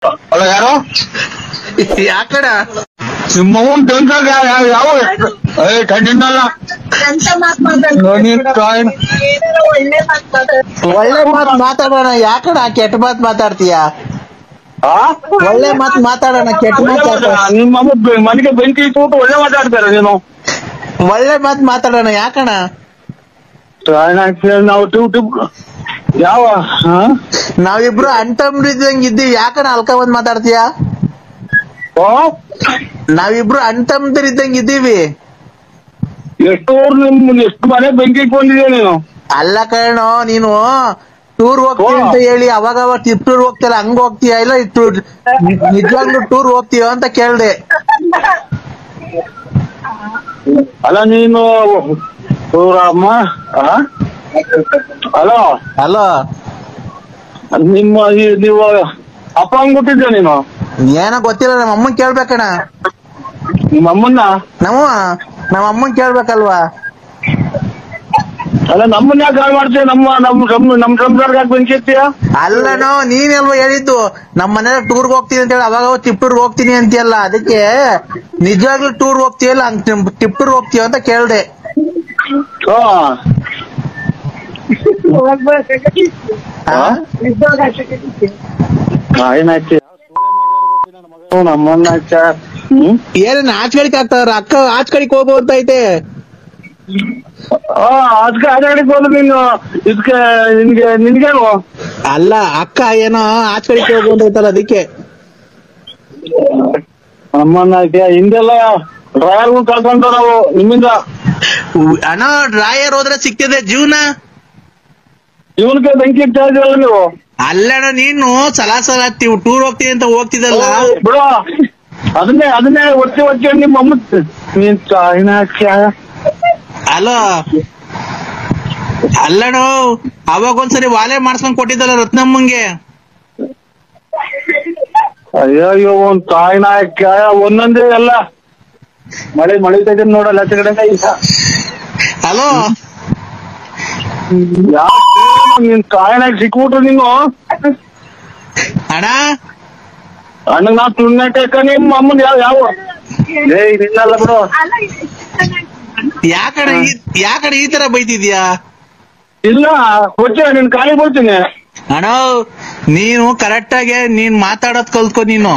ಅಲ್ಲ ಯಾರು ಯಾಕಡ ಸಿಂಹವನ್ ಬೆಂಕಾಗ ಯಾವ ಕಂಡಿದ್ದಲ್ಲ ಒಳ್ಳೆ ಮಾತ್ ಮಾತಾಡೋಣ. ಯಾಕಡ ಕೆಟ್ಟ ಮಾತ್ ಮಾತಾಡ್ತೀಯ? ಒಳ್ಳೆ ಮಾತ್ ಮಾತಾಡೋಣ, ಕೆಟ್ಟ ಮಾತಾಡ. ನಿಮ್ಮ ಮನೆಗೆ ಬೆಂಕಿ ಇಟ್ಟು ಒಳ್ಳೆ ಮಾತಾಡ್ತಾರೆ ನೀನು. ಒಳ್ಳೆ ಮಾತ್ ಮಾತಾಡೋಣ. ಯಾಕಣ ನಾವು ಯಾವ ನಾವಿಬ್ರು ಅಣ್ತಮ್ರಿದ್ದಂಗ್ ಇದ್ದೀವಿ. ಯಾಕಣ ಅಲ್ಕ ಬಂದ್ ಮಾತಾಡ್ತೀಯ? ನಾವಿಬ್ರು ಅಣ್ತಮ್ರಿದ್ದಂಗ್ ಇದ್ದೀವಿ. ಎಷ್ಟು ಎಷ್ಟು ಮನೆ ಬೆಂಕಿ ಇಟ್ಕೊಂಡಿದ್ಯಾ ನೀನು? ಅಲ್ಲ ಕಣೋ, ನೀನು ಟೂರ್ ಹೋಗ್ತೀಯ ಅಂತ ಹೇಳಿ ಅವಾಗ ಟೂರ್ ಹೋಗ್ತಿಯಲ್ಲ, ಹಂಗ ಹೋಗ್ತೀಯ ಇಲ್ಲ ನಿಜವಾಗ್ಲೂ ಟೂರ್ ಹೋಗ್ತೀಯ ಅಂತ ಕೇಳ್ದೆ. ಅಲ್ಲ ನೀನು ಅಮ್ಮ ಹಲೋ ಅಲೋ, ನೀವು ಅಪ್ಪ ಹಂಗ್ ಗೊತ್ತಿದ್ದೆ ನೀನು? ಏನೋ ಗೊತ್ತಿಲ್ಲ, ನಮ್ಮ ಅಮ್ಮನ್ ಕೇಳ್ಬೇಕಣ. ನಿಮ್ಮ ಅಮ್ಮನ್ನ? ನಮ್ಮ ಅಮ್ಮನ್ ಕೇಳ್ಬೇಕಲ್ವಾ? ಅಲ್ಲ ನಮ್ಮನ್ನ ಯಾಕೆ ಕಾಲ್ ಮಾಡ್ತೀಯ? ನಮ್ ಸಂಸಾರ ಯಾಕೆ ಬೆಂಕಿ ಇರ್ತೀಯ? ಅಲ್ಲನೋ, ನೀನೆಲ್ವ ಹೇಳಿದ್ದು ನಮ್ಮ ಮನೇಲಿ ಟೂರ್ಗ್ ಹೋಗ್ತೀನಿ ಅಂತ ಹೇಳಿ ಅವಾಗ ಟಿಪ್ಟೂರ್ಗ್ ಹೋಗ್ತೀನಿ ಅಂತೀಯಲ್ಲ, ಅದಕ್ಕೆ ನಿಜವಾಗ್ಲೂ ಟೂರ್ ಹೋಗ್ತೀಯಲ್ಲ ಟಿಪ್ಟೂರ್ ಹೋಗ್ತೀಯ ಅಂತ ಕೇಳ್ದೆ. ನಮ್ಮನ್ನ ಏನೇನ್ ಆಚಕಡಿಕೆ ಆಗ್ತಾರ? ಅಕ್ಕ ಆಚಕಡಿಕೆ ಹೋಗು ಅಂತ ಐತೆ. ಅದಕ್ಕೆ ಆಚಕಡಿಕೆ ಹೋದ್ರು ನೀನು ಇದಕ್ಕೆ ನಿನ್ಗೇನು? ಅಲ್ಲ, ಅಕ್ಕ ಏನೋ ಆಚಕಡಿಕೆ ಹೋಗು ಅಂತ ಐತಲ್ಲ, ಅದಕ್ಕೆ. ನಮ್ಮನ್ನ ಹಿಂದೆಲ್ಲ ಡ್ರಾಯರ್ಗಳು ಕಳ್ಕೊಂಡ ನಾವು ನಿಮ್ಮಿಂದ. ಅಣ್ಣ, ಡ್ರಾಯರ್ ಹೋದ್ರೆ ಸಿಗ್ತದೆ ಜೀವನ. ಇವನ್ಗೆ ಬೆಂಕಿ ಇಡ್ತಾ ಇದೀವಲ್ಲ ನೀವು. ಅಲ್ಲಣ್ಣ, ನೀನು ಸಲ ಟೂರ್ ಹೋಗ್ತೀನಿ ಅಂತ ಹೋಗ್ತಿದ್ದಲ್ಲ ಬಿಡು. ಅದನ್ನೇ ಒತ್ತಿ ನಿಮ್ಮ ಅಮ್ಮ ನೀನ್ ಚಾಯ್ನ. ಅಲೋ, ಅಲ್ಲಣ್ಣ, ಅವಾಗ ಒಂದ್ಸರಿ ವಾಲೆ ಮಾಡ್ಸ್ಕೊಂಡ್ ಕೊಟ್ಟಿದ್ದಲ್ಲ ರತ್ನಮ್ಮಂಗೆ. ಅಯ್ಯೋ ಒಂದ್ ತಾಯಿನ ಒಂದೊಂದೇ ಎಲ್ಲ ಮಳಿತಾ ಇದ್ದೀನಿ ನೋಡಲ್ಲ ಆಚೆ ಕಡೆ. ಹಲೋ, ನಿನ್ ತಾಯಿನಾಗ ಸಿಕ್ಬಿಟ್ರು ನೀನು. ಅಣ್ಣ ಅಣ್ಣಗ್ ನಾ ತುಣ್ಣಕ ನಿಮ್ಮ ಅಮ್ಮನ್ ಯಾವ ನಿನ್ನಲ್ಲ ಬಿಡು. ಯಾಕಡೆ ಈ ತರ ಬೈತಿದ್ಯಾ? ಇಲ್ಲ ಕೊಚ್ಚ ನಿನ್ ಕಾಲಿ ಬರ್ತೀನಿ. ಅಣ್ಣ, ನೀನು ಕರೆಕ್ಟ್ ಆಗಿ ನೀನ್ ಮಾತಾಡೋದ್ ಕಲ್ತ್ಕೊ. ನೀನು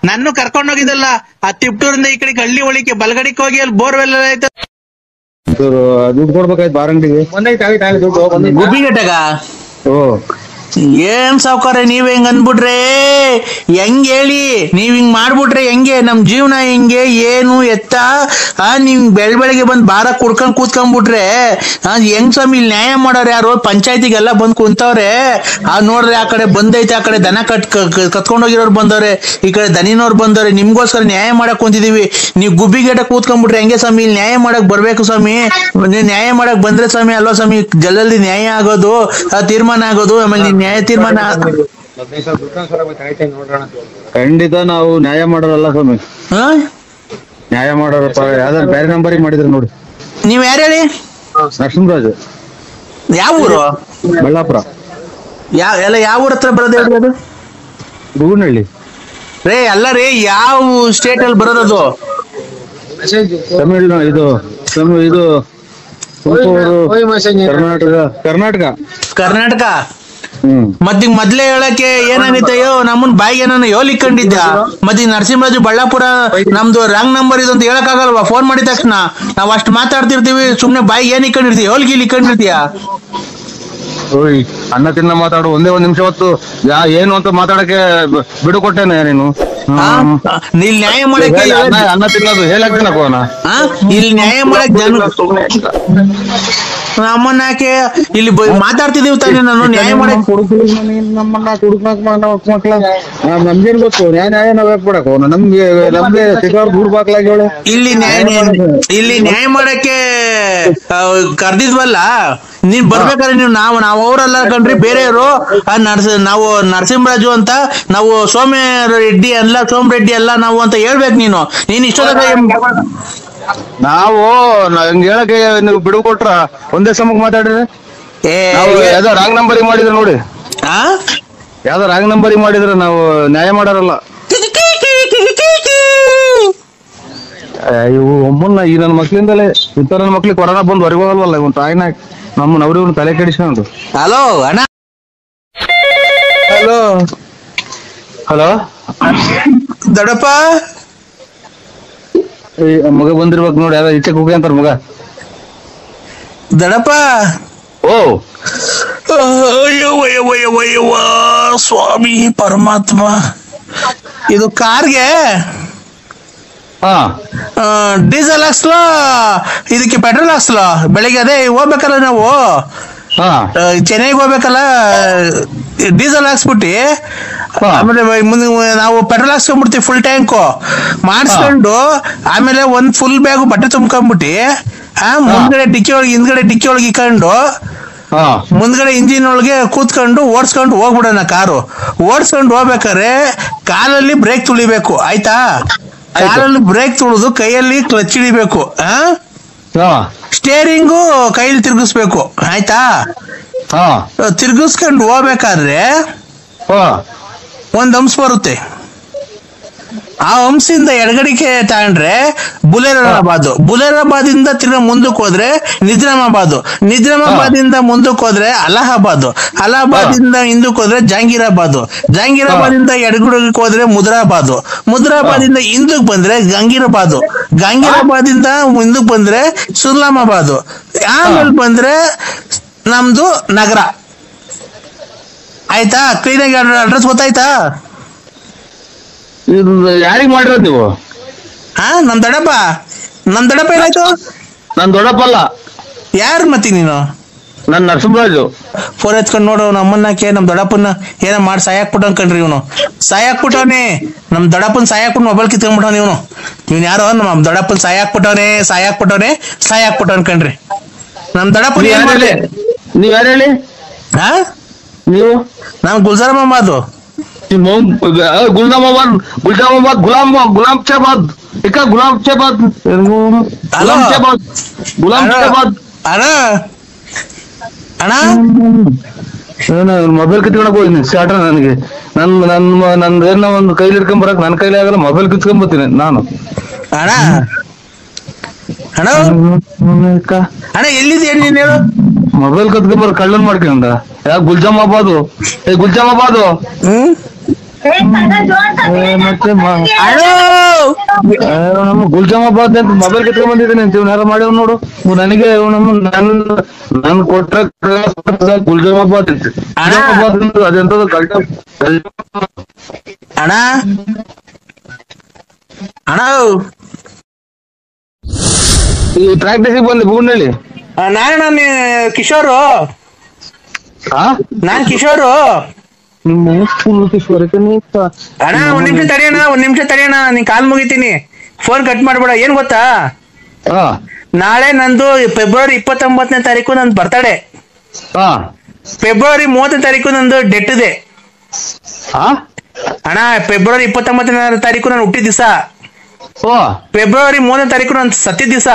ನನ್ನ ಕರ್ಕೊಂಡೋಗಿದ್ದಲ್ಲ ಆ ತಿಪ್ಟೂರಿಂದ ಈ ಕಡೆ ಹಳ್ಳಿ ಒಳಿಕೆ ಬಲಗಡಿಗೆ ಹೋಗಿ ಅಲ್ಲಿ ಬೋರ್ವೆಲ್ ಆಯ್ತು. ದುಡ್ಡು ಕೊಡ್ಬೇಕಾಯ್ತು ಬಾರಂಗಡಿಗೆ ಗುಬ್ಬಿಗಟ್ಟಗ. ಏನ್ ಸಾವ್ಕಾರ ನೀವ್ ಹೆಂಗ್ ಅಂದ್ಬಿಟ್ರೆ ಹೆಂಗ್ ಹೇಳಿ? ನೀವ್ ಹಿಂಗ್ ಮಾಡ್ಬಿಟ್ರೆ ಹೆಂಗೆ? ನಮ್ ಜೀವನ ಹೆಂಗೆ ಏನು ಎತ್ತ? ನೀವ್ ಬೆಳಗ್ಗೆ ಬಂದ್ ಬಾರ ಕುಡ್ಕೊಂಡ್ ಕೂತ್ಕೊಂಡ್ಬಿಟ್ರೆ ಹೆಂಗ್ ಸ್ವಾಮಿ? ಇಲ್ಲಿ ನ್ಯಾಯ ಮಾಡೋರು ಯಾರು? ಪಂಚಾಯತಿಗೆಲ್ಲ ಬಂದ್ ಕುಂತವ್ರೆ. ನೋಡ್ರಿ, ಆ ಕಡೆ ಬಂದೈತೆ, ಆ ಕಡೆ ದನ ಕತ್ಕೊಂಡೋಗಿರೋರು ಬಂದವ್ರೆ, ಈ ಕಡೆ ದನಿನವ್ರು ಬಂದವ್ರೆ. ನಿಮ್ಗೋಸ್ಕರ ನ್ಯಾಯ ಮಾಡಕ್ ಕುಂತಿದೀವಿ. ನೀವ್ ಗುಬ್ಬಿಗೇಟ ಕೂತ್ಕೊಂಡ್ಬಿಟ್ರೆ ಹೆಂಗೆ ಸ್ವಾಮಿ? ಇಲ್ಲಿ ನ್ಯಾಯ ಮಾಡಕ್ ಬರ್ಬೇಕು ಸ್ವಾಮಿ. ನೀವ್ ನ್ಯಾಯ ಮಾಡಕ್ ಬಂದ್ರೆ ಸ್ವಾಮಿ ಅಲ್ವಾ ಸ್ವಾಮಿ ಜಲ್ದಿ ನ್ಯಾಯ ಆಗೋದು, ತೀರ್ಮಾನ ಆಗೋದು. ಆಮೇಲೆ ನ್ಯಾಯ ತೀರ್ಮಾನ ಖಂಡಿತ ನಾವು ನ್ಯಾಯ ಮಾಡೋರಲ್ಲ ಸ್ವಾಮಿ. ನ್ಯಾಯ ಮಾಡೋರಪ್ಪ. ಯಾವ್ದಾರು ಬೇರೆ ನಂಬರಿಗೆ ಮಾಡಿದ್ರು ನೋಡಿ. ನೀವ್ ಯಾರು ಹೇಳಿ? ನರಸಿಂಹರಾಜು. ಯಾವ ಊರು? ಬಳ್ಳಾಪುರ. ಯಾವ ಊರ ಹತ್ರ ಬರೋದು ಹೇಳಿ? ಅದು ಬೂನಹಳ್ಳಿ ರೇ. ಅಲ್ಲ ರೀ, ಯಾವ ಸ್ಟೇಟ್ ಅಲ್ಲಿ ಬರೋದದು? ತಮಿಳ್ನಾಡು. ಇದು ಕರ್ನಾಟಕ. ಮೊದ್ಲೇ ಹೇಳಕ್ಕೆ ಏನಾಗೈತೆಯೋ ನಮ್ಮನ್ ಬಾಯಿಗೆ ಏನಾನ ಯೋಲಿಕೊಂಡಿದ್ದ. ಮತ್ತೆ ನರಸಿಂಹರಾಜು ಬಳ್ಳಾಪುರ ನಮ್ದು ರಾಂಗ್ ನಂಬರ್ ಇದು ಅಂತ ಹೇಳಕ್ ಆಗಲ್ವಾ? ಫೋನ್ ಮಾಡಿದ ತಕ್ಷಣ ನಾವ್ ಅಷ್ಟ್ ಮಾತಾಡ್ತಿರ್ತೀವಿ, ಸುಮ್ನೆ ಬಾಯಿಗೆ ಏನ್ ಇಕ್ಕೊಂಡಿರ್ತೀವಿ? ಯೋಲ್ಗಿಲ್ ಇಕ್ಕೊಂಡಿರ್ತೀಯ? ಅನ್ನ ತಿನ್ನ ಮಾತಾಡು. ಒಂದೇ ಒಂದ್ ನಿಮಿಷ ಹೊತ್ತು ಏನು ಅಂತ ಮಾತಾಡಕ್ಕೆ ಬಿಡು ಕೊಟ್ಟೇನೆ ನೀನು. ಇಲ್ಲಿ ನ್ಯಾಯ ಮಾಡಕ್ಕೆ ಅನ್ನ ತಿನ್ನೋದು ಹೇಳಕ್ಕೋನ ಇಲ್ಲಿ ನ್ಯಾಯ ಮಾಡಕ್ ನಮ್ಮನ್ನ ಯಾಕೆ ಇಲ್ಲಿ ಮಾತಾಡ್ತಿದೀವಿ ತಾನೇ? ನಾನು ನ್ಯಾಯ ಮಾಡಕ್ ನಮ್ಮನ್ನ ಮಕ್ಳ ನಮ್ಗೇನ್ ಗೊತ್ತು? ನ್ಯಾಯ ನಾವ್ ಯಾಕೆ ಬಿಡಕ? ನಮ್ಗೆ ದುಡ್ಡು ಬಾಕ್ಲಾಗಿ ಹೇಳು. ಇಲ್ಲಿ ನ್ಯಾಯ ಮಾಡಕ್ಕೆ ಕರ್ದಿದ್ವಲ್ಲ, ನೀನ್ ಬರ್ಬೇಕಾದ್ರೆ ನಾವು ಅವರೆಲ್ಲ ಕಣ್ರಿ ಬೇರೆಯವರು. ನಾವು ನರಸಿಂಹರಾಜು ಅಂತ, ನಾವು ಸೋಮ ರೆಡ್ಡಿ ಅಲ್ಲ ನಾವು ಅಂತ ಹೇಳ್ಬೇಕು. ನೀನ್ ಇಷ್ಟೊಂದ ನಾವು ಹಂಗ ಹೇಳಕ್ಕೆ ನೀವು ಬಿಡು ಕೊಟ್ರ ಒಂದೇ ಸಮಕ್ ಮಾತಾಡ್ರಿ. ಯಾವ್ದೋ ರಾಂಗ್ ನಂಬರ್ ಮಾಡಿದ್ರೆ ನೋಡಿ. ಯಾವ್ದೋ ರಾಂಗ್ ನಂಬರಿಗೆ ಮಾಡಿದ್ರೆ ನಾವು ನ್ಯಾಯ ಮಾಡಾರಲ್ಲ. ಇವು ಒಮ್ಮನ್ನ ಈ ನನ್ನ ಮಕ್ಳಿಂದಲೇ ಇಂಥ ನನ್ನ ಮಕ್ಳಿಗೆ ಕೊರೋನಾ ಬಂದು ಹೊರಗೆ ಹೋಗಲ್ವಲ್ಲ ಇವನ್ ತಾಯಿನ ನಮ್ಮ ನವ್ರಿವ್ನ ತಲೆ ಕೆಡಿಸ್ಕೊಂಡು. ಹಲೋ ಅಣ್ಣ. ಹಲೋ ಹಲೋ ದೊಡ್ಡಪ್ಪ ಮಗ ಬಂದಿರ್ಬೇಕು ನೋಡಿ, ಯಾವ್ದೋ ಈಚೆ ಹೋಗಿ ಅಂತಾರ ಮಗ. ದೊಡ್ಡಪ್ಪ. ಓ ಅಯ್ಯವ್ವ ಸ್ವಾಮಿ ಪರಮಾತ್ಮ. ಇದು ಕಾರ್ಗೆ ಹಾ ಡೀಸೆಲ್ ಹಾಕ್ಸ್ಲೋ ಇದಕ್ಕೆ ಪೆಟ್ರೋಲ್ ಹಾಕ್ಸ್ಲೋ? ಬೆಳಿಗ್ಗೆ ಅದೇ ಹೋಗ್ಬೇಕಲ್ಲ ನಾವು, ಚೆನ್ನೈಗೆ ಹೋಗ್ಬೇಕಲ್ಲ, ಡೀಸೆಲ್ ಹಾಕ್ಸ್ಬಿಟ್ಟು ಆಮೇಲೆ ಮುಂದೆ ನಾವು ಪೆಟ್ರೋಲ್ ಹಾಕ್ಸ್ಕೊಂಡ್ಬಿಡ್ತೀವಿ ಫುಲ್ ಟ್ಯಾಂಕು ಮಾಡಿಸ್ಕೊಂಡು, ಆಮೇಲೆ ಒಂದ್ ಫುಲ್ ಬ್ಯಾಗು ಬಟ್ಟೆ ತುಂಬ್ಕೊಂಡ್ಬಿಟ್ಟು ಮುಂದ್ಗಡೆ ಡಿಕ್ಕಿ ಒಳಗೆ ಹಿಂದ್ಗಡೆ ಡಿಕ್ಕಿ ಒಳಗೆ ಇಕ್ಕೊಂಡು ಮುಂದ್ಗಡೆ ಇಂಜಿನ್ ಒಳಗೆ ಕೂತ್ಕೊಂಡು ಓಡಿಸ್ಕೊಂಡು ಹೋಗ್ಬಿಡೋಣ. ಕಾರು ಓಡಿಸ್ಕೊಂಡು ಹೋಗ್ಬೇಕಾರೆ ಕಾಲಲ್ಲಿ ಬ್ರೇಕ್ ತುಳಿಬೇಕು, ಆಯ್ತಾ? ಕಾಲಲ್ಲಿ ಬ್ರೇಕ್ ತುಳಿದು ಕೈಯಲ್ಲಿ ಕ್ಲಚ್ ಹಿಡಿಬೇಕು, ಸ್ಟೇರಿಂಗು ಕೈಯಲ್ಲಿ ತಿರ್ಗಿಸ್ಬೇಕು, ಆಯ್ತಾ? ತಿರ್ಗಿಸ್ಕೊಂಡು ಹೋಗ್ಬೇಕಾದ್ರೆ ಒಂದ್ ಹಂಸ ಬರುತ್ತೆ. ಆ ಹಂಸದಿಂದ ಎಡಗಡಿಕೆ ತಗೊಂಡ್ರೆ ಬುಲೇರಾಬಾದ್ ಇಂದ ತಿರ್ಗಾ ಮುಂದಕ್ಕೆ ಹೋದ್ರೆ ನಿಜಾಮಾಬಾದ್ ಇಂದ ಮುಂದಕ್ಕೆ ಹೋದ್ರೆ ಅಲಹಾಬಾದ್ ಇಂದ ಹಿಂದಕ್ಕೆ ಹೋದ್ರೆ ಜಹಾಂಗೀರಾಬಾದ್ ಇಂದ ಎಡಗಡಿಗೆ ಹೋದ್ರೆ ಮುದ್ರಾಬಾದ್ ಇಂದ ಹಿಂದಕ್ಕೆ ಬಂದ್ರೆ ಗಂಗೀರಾಬಾದ್ ಇಂದ ಮುಂದಕ್ಕೆ ಬಂದ್ರೆ ಸುಲ್ಲಾಮಾಬಾದ್, ಆಮೇಲೆ ಬಂದ್ರೆ ನಮ್ದು ನಗರ, ಆಯ್ತಾ? ಕ್ಲೀನಾಗಿ ಅಡ್ರೆಸ್ ಗೊತ್ತಾಯ್ತಾ? ಯಾರಿಗ್ ಮಾಡಿರೋದು ನೀವು? ನಮ್ ದೊಡ್ಡಪ್ಪ ಏನಾಯ್ತು? ನನ್ ದೊಡ್ಡಪ್ಪಲ್ಲ. ಯಾರು ಮತ್ತೆ ನೀನು? ನನ್ ನರಸಿಂಹರಾಜು. ಫೋನ್ ಎತ್ಕೊಂಡ್ ನೋಡು ನಮ್ಮನ್ನಕ್ಕೆ ನಮ್ ದೊಡ್ಡಪ್ಪನ ಏನ ಮಾಡಿ ಸಾಯಾಕ್ಬಿಟ್ಟು ಅನ್ಕಂಡ್ರಿ. ಇವನು ಸಾಯಾಕ್ಬಿಟ್ಟವನೆ, ನಮ್ ದೊಡ್ಡಪ್ಪನ ಸಾಯಾಕ್ಬಿಟ್ಟು ಮೊಬೈಲ್ ಕಿತ್ಕೊಂಡ್ಬಿಟ್ಟವನ ಇವನ್ ಯಾರೋ ನಮ್ಮ ದೊಡ್ಡಪ್ಪನ ಸಾಯಾಕ್ಬಿಟ್ಟು ಅನ್ಕಂಡ್ರಿ. ನಮ್ ದೊಡ್ಡಪ್ಪನ ಏನ್ ಮಾಡ್ಲಿ? ನೀವ್ ಯಾರು ಹೇಳಿ? ನೀವು? ನಾವ್ ಗುಲ್ಜಾರ್ ಮೊಹಮ್ಮದ್. ಮೊಬೈಲ್ ಕಿತ್ಕೊಳಕ್ ಹೋಗಿ ಸ್ಟಾರ್ಟ ನನಗೆ ನಂದೇನ ಒಂದು ಕೈಲಿ ಹಿಡ್ಕೊಂಡ್ ಬರಕ್ ನನ್ ಕೈಲಿ ಆಗಲ್ಲ, ಮೊಬೈಲ್ ಕಿತ್ಕೊಂಡ್ ಬರ್ತೀನಿ ನಾನು. ಅಣ್ಣ ಎಲ್ಲಿದ್ಯಾ ನೀನ್ ಹೇಳು? ಮೊಬೈಲ್ ಕತ್ಕೊಂಬರ ಕಳ್ಳನ್ ಮಾಡ್ಕೊಂಡ ಯಾ ಗುಲ್ಜಾಮಾಬಾದು ನಮ್ಮ ಗುಲ್ಜಾಮಾಬಾದ್ ಅಂತ ಮೊಬೈಲ್ ಕಿತ್ಕೊಂಡ್ ಬಂದಿದ್ದೀನಿ ಅಂತ ಯಾರು ಮಾಡ್ಯವ್ ನೋಡು. ನನಗೆ ನನ್ ಕೊಟ್ಟ ಗುಲ್ಜಾಮಾಬಾದ್ ಅದೆಂತದ್ದು ಅಣ್ಣ ಈ ಪ್ರಾಕ್ಟೀಸಿಗೆ ಬಂದೆ ಬೂನಳ್ಳಿ. ನಾನು ಕಿಶೋರು. ನಾನ್ ಕಿಶೋರು. ಅಣ್ಣ ಒಂದ್ ನಿಮಿಷ ತಡೆಯೋಣ, ನೀನ್ ಕಾಲ್ ಮುಗಿತೀನಿ, ಫೋನ್ ಕಟ್ ಮಾಡ್ಬೇಡ. ಏನ್ ಗೊತ್ತಾ, ನಾಳೆ ನಂದು ಫೆಬ್ರವರಿ 29ನೇ ತಾರೀಕು ನಂದು ಬರ್ತಡೇ. ಫೆಬ್ರವರಿ 30ನೇ ತಾರೀಕು ನಂದು ಡೆಟ್ ಇದೆ ಅಣ್ಣ. ಫೆಬ್ರವರಿ 29ನೇ ತಾರೀಕು ನಾನು ಹುಟ್ಟಿದ ದಿವಸ, ಫೆಬ್ರವರಿ 3ನೇ ತಾರೀಕು ನಾನು ಸತ್ತಿದ ದಿವಸ.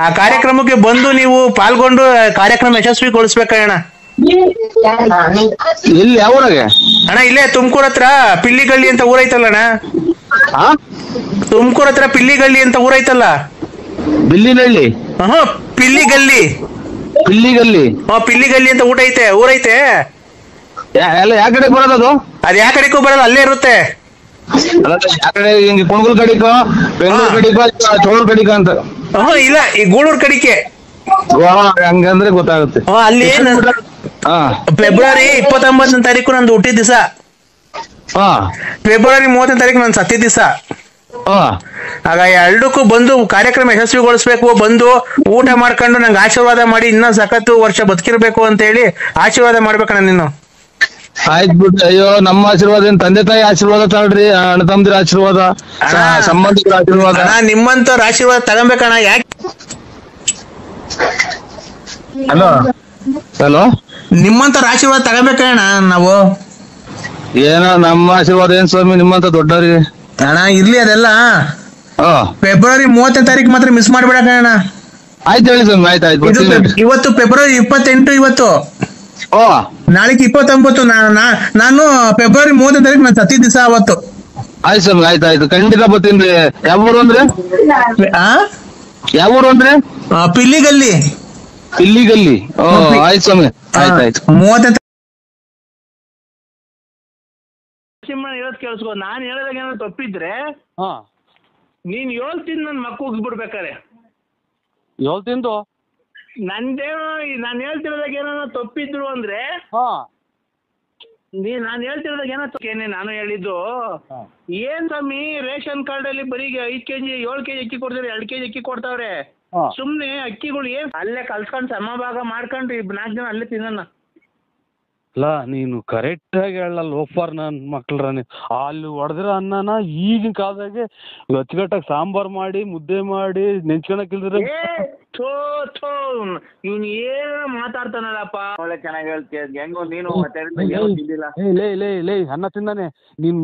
ಆ ಕಾರ್ಯಕ್ರಮಕ್ಕೆ ಬಂದು ನೀವು ಪಾಲ್ಗೊಂಡು ಕಾರ್ಯಕ್ರಮ ಯಶಸ್ವಿಗೊಳಿಸ್ಬೇಕಣ್ಣ. ಎಲ್ಲಿ ಯಾವ ಊರಾಗೆ ಅಣ್ಣ? ಇಲ್ಲೇ ತುಮಕೂರ್ ಹತ್ರ ಪಿಲ್ಲಿಗಳ್ಳಿ ಅಂತ ಊರೈತಲ್ಲ ಅಣ್ಣ. ತುಮಕೂರ್ ಹತ್ರ ಪಿಲ್ಲಿಗಳ್ಳಿ ಅಂತ ಊರೈತಲ್ಲ. ಬಿಲ್ಲಿನಹಳ್ಳಿ? ಪಿಲ್ಲಿಗಲ್ಲಿ ಅಂತ ಊರೈತೆ. ಯಾವ ಕಡೆ ಬರೋದದು? ಅದ್ ಯಾವ ಕಡೆಗೂ ಬರಲ್ಲ, ಅಲ್ಲೇ ಇರುತ್ತೆ. ಆ ಕಡೆ ಹಿಂಗೆ ಕುಣಗುಲ್ ಕಡಿಕೋ, ಬೆಂಗಳೂರು ಕಡಿಕೋ, ಚೋಳೂರ್ ಕಡಿಕೋ ಅಂತ? ಇಲ್ಲ, ಈ ಗೂಳೂರ್ ಕಡಿಕೆ. ಹಂಗಂದ್ರೆ ಗೊತ್ತಾಗುತ್ತೆ. ಅಲ್ಲಿ ಫೆಬ್ರವರಿ 29ನೇ ತಾರೀಕು ನಂದು ಹುಟ್ಟಿದ ದಿವಸ, ಫೆಬ್ರವರಿ 30ನೇ ತಾರೀಕು ನಾನು ಸತ್ತಿದ ದಿವಸ. ಆಗ ಎರಡಕ್ಕೂ ಬಂದು ಕಾರ್ಯಕ್ರಮ ಯಶಸ್ವಿಗೊಳಿಸ್ಬೇಕು, ಬಂದು ಊಟ ಮಾಡ್ಕೊಂಡು ನಂಗೆ ಆಶೀರ್ವಾದ ಮಾಡಿ ಇನ್ನ ಸಖತ್ತು ವರ್ಷ ಬದುಕಿರ್ಬೇಕು ಅಂತ ಹೇಳಿ ಆಶೀರ್ವಾದ ಮಾಡ್ಬೇಕಣ್ಣ ನೀನು. ಆಯ್ತು ಬಿಟ್ಟು. ಅಯ್ಯೋ, ನಮ್ಮ ಆಶೀರ್ವಾದ ಏನ್ ತಂದೆ ತಾಯಿ ಆಶೀರ್ವಾದ ತಗೊಳ್ರಿ, ಅಣ್ಣ ತಮ್ಮದಿರ ಆಶೀರ್ವಾದ, ಸಂಬಂಧಿಕರ ಆಶೀರ್ವಾದ. ನಿಮ್ಮಂತವ್ರ ಆಶೀರ್ವಾದ ತಗೊಬೇಕಣ್ಣ. ಯಾಕೆ? ಹಲೋ, ನಿಮ್ಮಂತವ್ರ ಆಶೀರ್ವಾದ ತಗೋಬೇಕಣ್ಣ ನಾವು. ಏನೋ ನಮ್ಮ ಆಶೀರ್ವಾದ ಏನ್ ಸ್ವಾಮಿ ನಿಮ್ಮಂತ ದೊಡ್ಡವ್ರಿಗೆ. ಅಣ್ಣ ಇರ್ಲಿ ಅದೆಲ್ಲ. ಫೆಬ್ರವರಿ 30ನೇ ತಾರೀಕು ಮಾತ್ರ ಮಿಸ್ ಮಾಡ್ಬೇಡಣ್ಣ. ಆಯ್ತು ಹೇಳಿ ಸ್ವಾಮಿ. ಆಯ್ತು. ಇವತ್ತು ಫೆಬ್ರವರಿ 28. ಇವತ್ತು ಓ ನಾಳೆಗೆ 29 ನಾನು ಫೆಬ್ರವರಿ 30 ತಾರೀಕು ನಾನು ಸತಿ ದಿವಸ ಅವತ್ತು. ಆಯ್ತು ಸ್ವಾಮಿ, ಆಯ್ತು ಖಂಡಿತ ಬರ್ತೀನಿ. ಯಾವ ಊರು ಅಂದ್ರೆ? ಯಾವ ಊರು ಅಂದ್ರೆ? ಪಿಲ್ಲಿಗಲ್ಲಿ. ಇಲ್ಲಿಗಲ್ಲಿ. ಓ ಆಯ್ತು ಸ್ವಾಮಿ, ಆಯ್ತು. 30 ಹೇಳೋದ್ ಕೇಳಿಸ್ಕೊ. ನಾನು ಹೇಳೋದಾಗ ಏನಾದ್ರು ತಪ್ಪಿದ್ರೆ ನೀನ್ ಹೇಳ್ತೀನಿ, ನನ್ ಮಕ್ಕ ಹೋಗ್ಬಿಡ್ಬೇಕಾರೆ ತಿಂದು ನಂದೇನೋ ನಾನು ಹೇಳ್ತಿರೋದಾಗ ಏನಾರ ತಪ್ಪಿದ್ರು ಅಂದ್ರೆ ನಾನು ಹೇಳ್ತಿರೋದಾಗ ಏನೇ ನಾನು ಹೇಳಿದ್ದು. ಏನ್ ಸ್ವಾಮಿ ರೇಷನ್ ಕಾರ್ಡ್ ಅಲ್ಲಿ ಬರೀ 5 ಕೆಜಿ 7 ಕೆಜಿ ಅಕ್ಕಿ ಕೊಡ್ತಾರೆ, 2 ಕೆಜಿ ಅಕ್ಕಿ ಕೊಡ್ತಾವ್ರೆ. ಸುಮ್ನೆ ಅಕ್ಕಿಗಳು ಏನ್ ಅಲ್ಲೇ ಕಲ್ಸ್ಕೊಂಡ್ ಸಮಭಾಗ ಮಾಡ್ಕೊಂಡು 4 ಜನ ಅಲ್ಲೇ ತಿನ್ನೋಣ. ಅಲ್ಲ ನೀನು ಕರೆಕ್ಟ್ ಆಗಿ ಹೇಳಲ್ಲ ಲೋಫರ್ ನನ್ ಮಕ್ಳ್ರ. ಅಲ್ಲಿ ಹೊಡೆದಿರೋ ಅನ್ನನ ಈಗಿನ ಕಾಲದಾಗೆ ಅಚ್ಚುಕಟ್ಟಾಗಿ ಸಾಂಬಾರ್ ಮಾಡಿ ಮುದ್ದೆ ಮಾಡಿ ನೆಂಚ್ಕೊಳಕಿಲ್ದ್ರೆ ಇವ್ನು ಏನ ಮಾತಾಡ್ತಾನಲ್ಲಪ್ಪ. ಒಳ್ಳೆ ಚೆನ್ನಾಗಿ ಹೇಳ್ತೀಯ, ಹೆಂಗೋ ನೀನು ಲೇ ಅನ್ನ ತಿಂದಾನೆ. ನೀನ್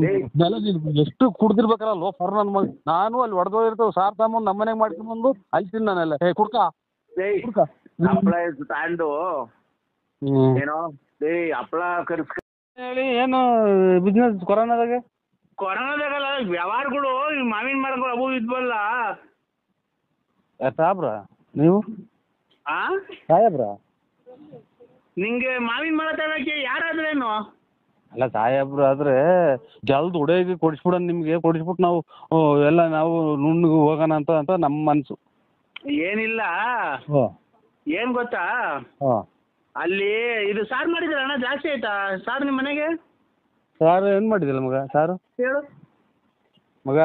ಎಷ್ಟು ಕುಡ್ದಿರ್ಬೇಕಲ್ಲ ಲೋಫರ್ ನನ್ ಮಗ. ನಾನು ಅಲ್ಲಿ ಹೊಡೆದೋಗಿರ್ತೇವೆ ಸಾರ್ ತಗೊಂಡ್ ನಮ್ಮನೆಗೆ ಮಾಡ್ಕೊಂಡ್ಬಂದು ಅಲ್ಲಿ ತಿಂದಾನೆಲ್ಲ. ಕುಡ್ಕ ತಾಂಡು ಏನೋ ಹಪ್ಪಳ ಕರ್ಸ್ಕ ಹೇಳಿ ಏನು ಬಿಸ್ನೆಸ್ ಕೊರೋನಾದಾಗಲ್ಲ ವ್ಯವಹಾರಗಳು ಮಾವಿನ ಮರಗಳು ಅವು ಇದ್ವಲ್ಲ ಸಾಬ್ರ ನೀವು ಸಾಹೇಬ್ರ. ನಿಂಗೆ ಮಾವಿನ ಮರ ತಗೋಕೆ ಯಾರಾದ್ರೇನು? ಅಲ್ಲ ಸಾಹೇಬ್ರು ಆದ್ರೆ ಜಲ್ದ್ ಉಡೇಗಿ ಕೊಡಿಸ್ಬಿಡ, ನಿಮ್ಗೆ ಕೊಡಿಸ್ಬಿಟ್ಟು ನಾವು ಎಲ್ಲ ನಾವು ನುಣ್ಣಗೆ ಹೋಗೋಣ ಅಂತ ನಮ್ಮ ಮನ್ಸು. ಏನಿಲ್ಲ, ಏನ್ ಗೊತ್ತಾ, ಅಲ್ಲಿ ಇದು ಸಾರು ಮಾಡಿದ್ರೆ ಅಣ್ಣ ಜಾಸ್ತಿ ಆಯ್ತಾ ಸಾರು ನಿಮ್ಮ ಮನೆಗೆ? ಸಾರು ಏನ್ ಮಾಡಿದಿಲ್ಲ ಮಗ? ಸಾರು ಹೇಳು ಮಗ.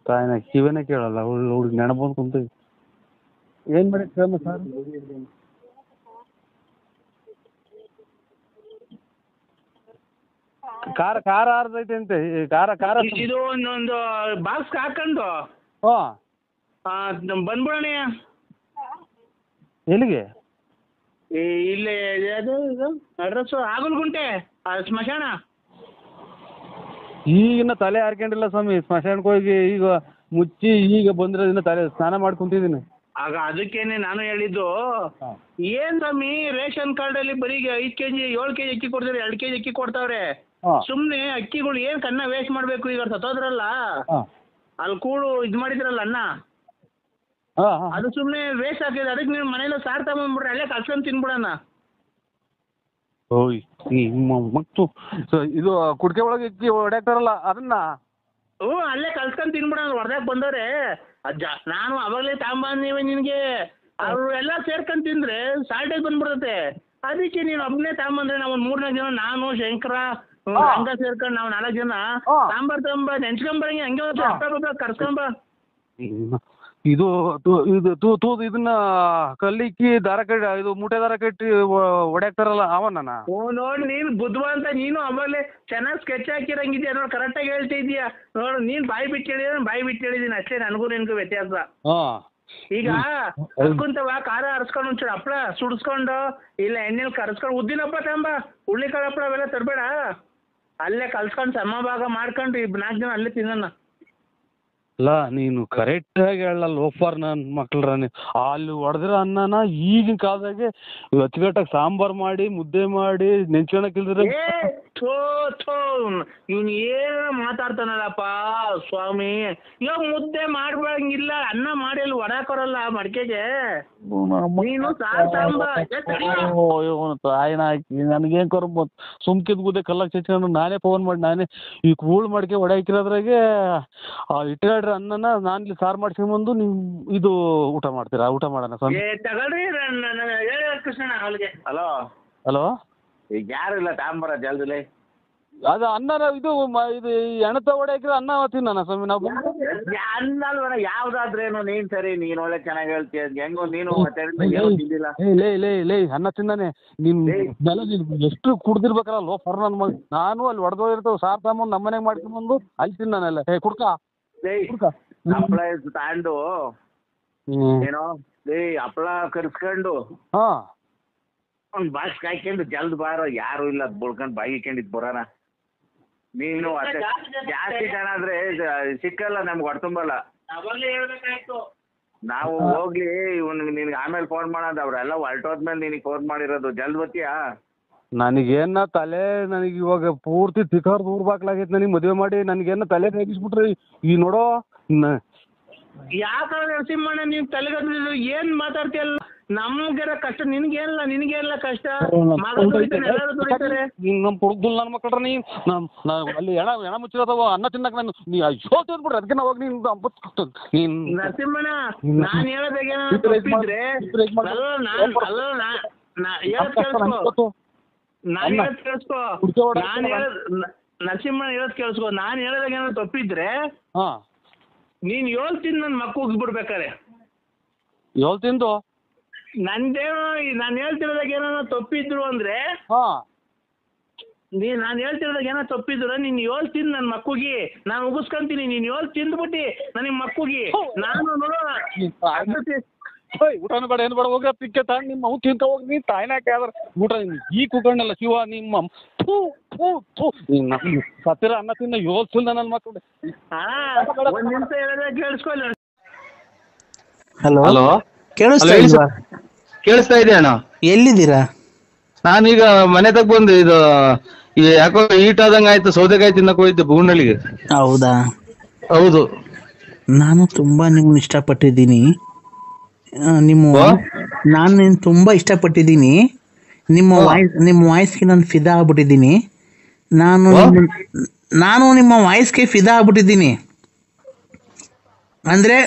ತಾಯಿನ ಕಿವಿನೇ ಕೇಳಲ್ಲ ಹುಡುಗಿ ನೆನಪಂದು ಕುಂತೀವಿ. ಏನ್ ಮಾಡಿ ಸಾರು? ಖಾರ ಆರ್ದೈತೆ ಅಂತೆ. ಖಾರ ಇದು ಒಂದೊಂದು ಬಾಕ್ಸ್ ಹಾಕೊಂಡು ಬಂದ್ಬಿಡೋಣ. ಎಲ್ಲಿಗೆ? ಇಲ್ಲಿ ಅದು ಅಡ್ರೆಸ್ ಆಗಲ್ಗುಂಟೆ ಸ್ಮಶಾನ. ಈಗಿನ ತಲೆ ಹಾರ್ಕೊಂಡಿಲ್ಲ ಸ್ವಾಮಿ, ಸ್ಮಶಾನಕ್ಕೆ ಹೋಗಿ ಈಗ ಮುಚ್ಚಿ ಈಗ ಬಂದಿರೋದಿನ ತಲೆ ಸ್ನಾನ ಮಾಡ್ಕೊಂತಿದ್ದೀನಿ. ಆಗ ಅದಕ್ಕೇನೆ ನಾನು ಹೇಳಿದ್ದು, ಏನ್ ಸ್ವಾಮಿ ರೇಷನ್ ಕಾರ್ಡ್ ಅಲ್ಲಿ ಬರೀ 5 ಕೆಜಿ 7 ಕೆಜಿ ಅಕ್ಕಿ ಕೊಡ್ತಾರೆ, 2 ಕೆಜಿ ಅಕ್ಕಿ ಕೊಡ್ತಾವ್ರೆ. ಸುಮ್ನೆ ಅಕ್ಕಿಗಳು ಏನ್ ಕನ್ನ ವೇಸ್ಟ್ ಮಾಡ್ಬೇಕು. ಈಗ ಸತ್ತೋದ್ರಲ್ಲ ಅಲ್ಲಿ ಕೂಡು ಇದ್ ಮಾಡಿದ್ರಲ್ಲ ಅನ್ನ, ಅದು ಸುಮ್ನೆ ವೇಸ್ಟ್ ಆಗ್ತದೆ. ಅದಕ್ಕೆ ನೀವು ಮನೇಲಿ ಸಾರ್ ತಗೊಂಡ್ಬಿಡ್ರಿ, ಅಲ್ಲೇ ಕಲ್ಸ್ಕೊಂಡ್ ತಿನ್ಬಿಡಣ. ಓಯ್ ಮತ್ತು ಇದು ಕುಡ್ಕೆ ಒಳಗೆ ಇಕ್ಕಿ ಹೊಡ್ಯಾಕ್ತಾರಲ್ಲ ಅದನ್ನ ಅಲ್ಲೇ ಕಲ್ಸ್ಕೊಂಡ್ ತಿನ್ಬಿಡೋಣ. ಹೊಡೆದಾಕ್ ಬಂದವ್ರೆ ನಾನು ಅವಾಗಲೇ ತಗೊಂಬಂದೀವಿ ನಿನ್ಗೆ. ಅವ್ರು ಎಲ್ಲ ಸೇರ್ಕೊಂಡ್ ತಿಂದ್ರೆ ಸಾಲ್ಟೇಜ್ ಬಂದ್ಬಿಡ್ತತೆ. ಅದಕ್ಕೆ ನೀನು ಒಬ್ಬನೇ ತಗೊಂಬಂದ್ರೆ ನಾವು 3-4 ಜನ, ನಾನು ಶಂಕರ ಹಂಗ ಸೇರ್ಕೊಂಡು ನಾವು 4 ಜನ ಸಾಂಬಾರ್ ತಗೊಂಬ ನೆಂಚ್ಕೊಂಬರಂಗೆ ಹಂಗೆ ಕರ್ಸ್ಕೊಂಬ. ಇದು ಇದನ್ನ ಕಲ್ಲಿಕ್ಕಿ ದಾರ ಕಟ್ಟಿ ಇದು ಮೂಟೆ ದಾರ ಕಟ್ಟಿ ಹೊಡ್ಯಾಕ್ತಾರಲ್ಲ ಅವನ ನೋಡಿ ನೀನು ಬುದ್ಧಿವಂತ. ನೀನು ಅವಾಗಲೇ ಚೆನ್ನಾಗಿ ಸ್ಕೆಚ್ ಹಾಕಿರಂಗಿದ್ಯಾ ನೋಡಿ, ಕರೆಕ್ಟಾಗಿ ಹೇಳ್ತಾ ನೋಡು. ನೀನ್ ಬಾಯಿ ಬಿಟ್ಟು ಹೇಳಿದ್ರೆ ಬಾಯಿ ಬಿಟ್ಟು ಹೇಳಿದೀನಿ ಅಷ್ಟೇ, ನನಗೂ ನಿನ್ಗೂ ವ್ಯತ್ಯಾಸ. ಈಗ ಕರ್ಕೊಂತವ ಖಾರ ಹರಿಸ್ಕೊಂಡು ಒಂಚೂರು ಹಪ್ಪಳ ಸುಡಿಸ್ಕೊಂಡು ಇಲ್ಲ ಎಣ್ಣೆಲಿ ಕರ್ಸ್ಕೊಂಡು ಉದ್ದಿನಪ್ಪ ತಗೊಂಬ, ಹುಳ್ಳಿಕಾಳು ಹಪ್ಪಳ ಅವೆಲ್ಲ ತರಬೇಡ. ಅಲ್ಲೇ ಕಲ್ಸ್ಕೊಂಡು ಸಮಭಾಗ ಮಾಡ್ಕೊಂಡು 4 ಜನ ಅಲ್ಲೇ ತಿನ್ನೋಣ. ಅಲ್ಲ ನೀನು ಕರೆಕ್ಟ್ ಆಗಿ ಹೇಳಲ್ಲ ಲೋಫರ್ ನನ್ ಮಕ್ಳ್ರ. ಅಲ್ಲಿ ಹೊಡೆದಿರೋ ಅನ್ನನ ಈಗಿನ ಕಾಲದಾಗೆ ಅಚ್ಚುಕಟ್ಟಾಗಿ ಸಾಂಬಾರ್ ಮಾಡಿ ಮುದ್ದೆ ಮಾಡಿ ನೆಂಚ್ಕೊಳಕಿಲ್ದ್ರೆ ಇವ್ನು ಏನ ಮಾತಾಡ್ತಾನಲ್ಲಪ್ಪ ಸ್ವಾಮಿ. ಇವಾಗ ಮುದ್ದೆ ಮಾಡ್ಬಂಗಿಲ್ಲ, ಅನ್ನ ಮಾಡಿ ಅಲ್ಲಿ ಹೊಡಾಕೊರಲ್ಲ ಮಡಿಕೆಗೆ. ನೀನು ತಾಯಿನ ಹಾಕಿ ನನಗೇನ್ ಕರ್ಮ ಸುಮ್ಕಿದ್ ಗುದ್ದೆ ಕಲ್ಲಾಗ ಚಚ್ಕೊಂಡು ನಾನೇ ಫೋನ್ ಮಾಡಿ ನಾನೇ ಈ ಕೂಳ್ ಮಡಿಕೆ ಹೊಡ್ಯಾಕಿರೋದ್ರಾಗೆ ಇಟ್ಟಾಡ್ರಿ ಅನ್ನನ ನಾನು ಇಲ್ಲಿ ಸಾರು ಮಾಡ್ಸ್ಕೊಂಡ್ಬಂದು ನೀವು ಇದು ಊಟ ಮಾಡ್ತೀರಾ? ಊಟ ಮಾಡೋಣ ಸ್ವಾಮಿ. ತಗೊಳ್ರಿ ಕೃಷ್ಣ ಅವಳಿಗೆ. ಹಲೋ ಈಗ ಯಾರು ಇಲ್ಲ ತಾಂಬರ ಜಲ್ದಿಲೆ. ಅದು ಅನ್ನ ಇದು ಎಣತ ಹೊಡ್ಯಾಕಿರೋ ಅನ್ನ ತಿನ್ನೋಣ ಸ್ವಾಮಿ ನಾವು. ಅನ್ನಲ್ವನ ಯಾವ್ದಾದ್ರೇನು ನೀನ್ ಸರಿ, ನೀನ್ ಒಳ್ಳೆ ಚೆನ್ನಾಗಿ ಹೇಳ್ತೀಯ, ಹೆಂಗೋ ನೀನು ಲೇ ಅನ್ನ ತಿಂದಾನೆ. ನೀನ್ ಎಷ್ಟು ಕುಡ್ದಿರ್ಬೇಕಲ್ಲ ಲೋಫರ್ ನನ್ ಮಗ. ನಾನು ಅಲ್ಲಿ ಹೊಡೆದೋಗಿರ್ತೇವೆ ಸಾರ್ ತಗೊಂಡ್ ನಮ್ಮನೆಗೆ ಮಾಡ್ಕೊಂಡ್ಬಂದು ಅಲ್ಲಿ ತಿನ್ನಾನೆಲ್ಲ. ಕುಡ್ಕ ಹಪ್ಪಳ ತಾಂಡು ಏನೋ ಹಪ್ಪಳ ಕರ್ಸ್ಕೊಂಡು ಒಂದ್ ಬಾಕ್ಸ್ ಕಾಯ್ಕೊಂಡು ಜಲ್ದ್ ಬಾರ, ಯಾರು ಇಲ್ಲ ಬುಳ್ಕೊಂಡ್ ಬಾಯಿ ಇಕ್ಕೊಂಡಿದ್ ಬರೋಣ. ನೀನು ಜಾಸ್ತಿ ಜನ ಆದ್ರೆ ಸಿಕ್ಕಲ್ಲ ನಮ್ಗೆ ಹೊಡ್ತುಂಬಲ್ಲ. ಅವಾಗಲೇ ಹೇಳ್ಬೇಕಾಯ್ತು. ನಾವು ಹೋಗ್ಲಿ ನಿನ್ಗೆ ಆಮೇಲೆ ಫೋನ್ ಮಾಡೋದು, ಅವ್ರೆಲ್ಲ ಹೊರಟೋದ್ಮೇಲೆ ನಿನಗೆ ಫೋನ್ ಮಾಡಿರೋದು. ಜಲ್ದಿ ಬರ್ತೀಯಾ? ನನಗೇನ ತಲೆ, ನನಗೆ ಇವಾಗ ಪೂರ್ತಿ ತಿಕ್ಕರ್ ದೂರ ಬಾಕ್ಲಾಗೈತೆ. ನನಗೆ ಮದುವೆ ಮಾಡಿ ನನಗೇನ ತಲೆ ರೇಗಿಸ್ಬಿಟ್ರಿ ಈ ನೋಡೋ. ಯಾಕೆ ನರಸಿಂಹಣ್ಣ ನೀನ್ ತಲೆಗದ್ದು ಏನ್ ಮಾತಾಡ್ತೀಯಲ್ಲ? ನಮ್ಗೆಲ್ಲ ಕಷ್ಟ, ನಿನಗೇನಿಲ್ಲ ಕಷ್ಟ. ಮಗನ್ ದುಡಿತಾನೆ, ಎಲ್ಲರೂ ದುಡಿತಾರೆ. ನಮ್ಮ ಹುಡುಗಲ್ ನನ್ನ ಮಕ್ಕಳ್ರ ನೀ ಅಲ್ಲಿ ಹೆಣ ಮುಚ್ಚಿರೋದವ ಅನ್ನ ತಿನ್ನಕ್ ನಾನು ನೀ ಅಯ್ಯೋ ತಿಂದ್ಬಿಡ್ರಿ. ಅದಕ್ಕೆ ನಾವು ನೀನ್ ನರಸಿಂಹಣ್ಣ, ನಾನ್ ಹೇಳೋದಾಗೇನ ತಪ್ಪಿದ್ರೆ ನರಸಿಂಹಣ್ಣ ಹೇಳೋದ್ ಕೇಳಿಸ್ಕೊ. ನಾನ್ ಹೇಳೋದಾಗ ಏನಾದ್ರು ತಪ್ಪಿದ್ರೆ ನೀನ್ ತಿಂದು ನನ್ ಮಕ್ಕ ಉಗಿಸ್ಬಿಡ್ಬೇಕಾರೆ. ತಿಂದು ನಂದೇನೋ ನಾನು ಹೇಳ್ತಿರೋದಾಗ ಏನಾರ ತಪ್ಪಿದ್ರು ಅಂದ್ರೆ ನಾನು ಹೇಳ್ತಿರೋದಾಗ ಏನೋ ತಪ್ಪಿದ್ರು ನೀನ್ ತಿಂದು ನನ್ನ ಮಕ್ಕುಗಿ ನಾನು ಉಗಿಸ್ಕೊಂತೀನಿ. ನೀನ್ ತಿಂದ್ಬಿಟ್ಟಿ ನನಗೆ ಮಕ್ಕುಗಿ ನಾನು ನೋಡೋಣ. ಊಟನೂ ಬೇಡ ಏನು ಬೇಡ ಹೋಗ ಪಿಕ್ಕೆ ತಾಂಡ್ ನಿಮ್ಮ ಅವು ತಿಂತ ಹೋಗಿ ನೀನು ತಾಯಿನಾಕೆ ಆದ್ರೆ ಊಟ ಈ ಕುಕ್ಕಣ್ಣಲ್ಲ ಶಿವ ನಿಮ್ಮ ಸತ್ತಿರ ಅನ್ನ ತಿನ್ನ ಯೋಚಿಸಿಲ್ಲ ನನ್ನ ಮಕ್ಕಳು. ಒಂದ್ ನಿಮಿಷ ಹೇಳಿದ್ರೆ ಕೇಳಿಸ್ಕೊಳ್ಳ. ಹಲೋ ಹಲೋ, ಕೇಳಿಸ್ತಾ ಇದೆ ಅಣ್ಣ. ಎಲ್ಲಿದ್ದೀರಾ? ನಾನೀಗ ಮನೆ ತಗ ಬಂದು ಇದು ಯಾಕೋ ಈಟ್ ಆದಂಗ ಆಯ್ತು, ಸೌದೆಕಾಯಿ ತಿನ್ನಕ್ ಹೋಗಿದ್ದೆ ಬೂನಳ್ಳಿಗೆ. ಹೌದಾ? ಹೌದು. ನಾನು ತುಂಬಾ ನಿಮ್ಮನ್ನ ಇಷ್ಟಪಟ್ಟಿದ್ದೀನಿ. ನಾನು ನಿನ್ನ ತುಂಬಾ ಇಷ್ಟಪಟ್ಟಿದ್ದೀನಿ. ನಿಮ್ಮ ವಾಯ್ಸ್ಗೆ ನಾನು ಫಿದಾ ಆಗ್ಬಿಟ್ಟಿದ್ದೀನಿ. ನಾನು ನಿಮ್ಮ ವಾಯ್ಸ್ಗೆ ಫಿದಾ ಆಗ್ಬಿಟ್ಟಿದ್ದೀನಿ. ಅಂದ್ರೆ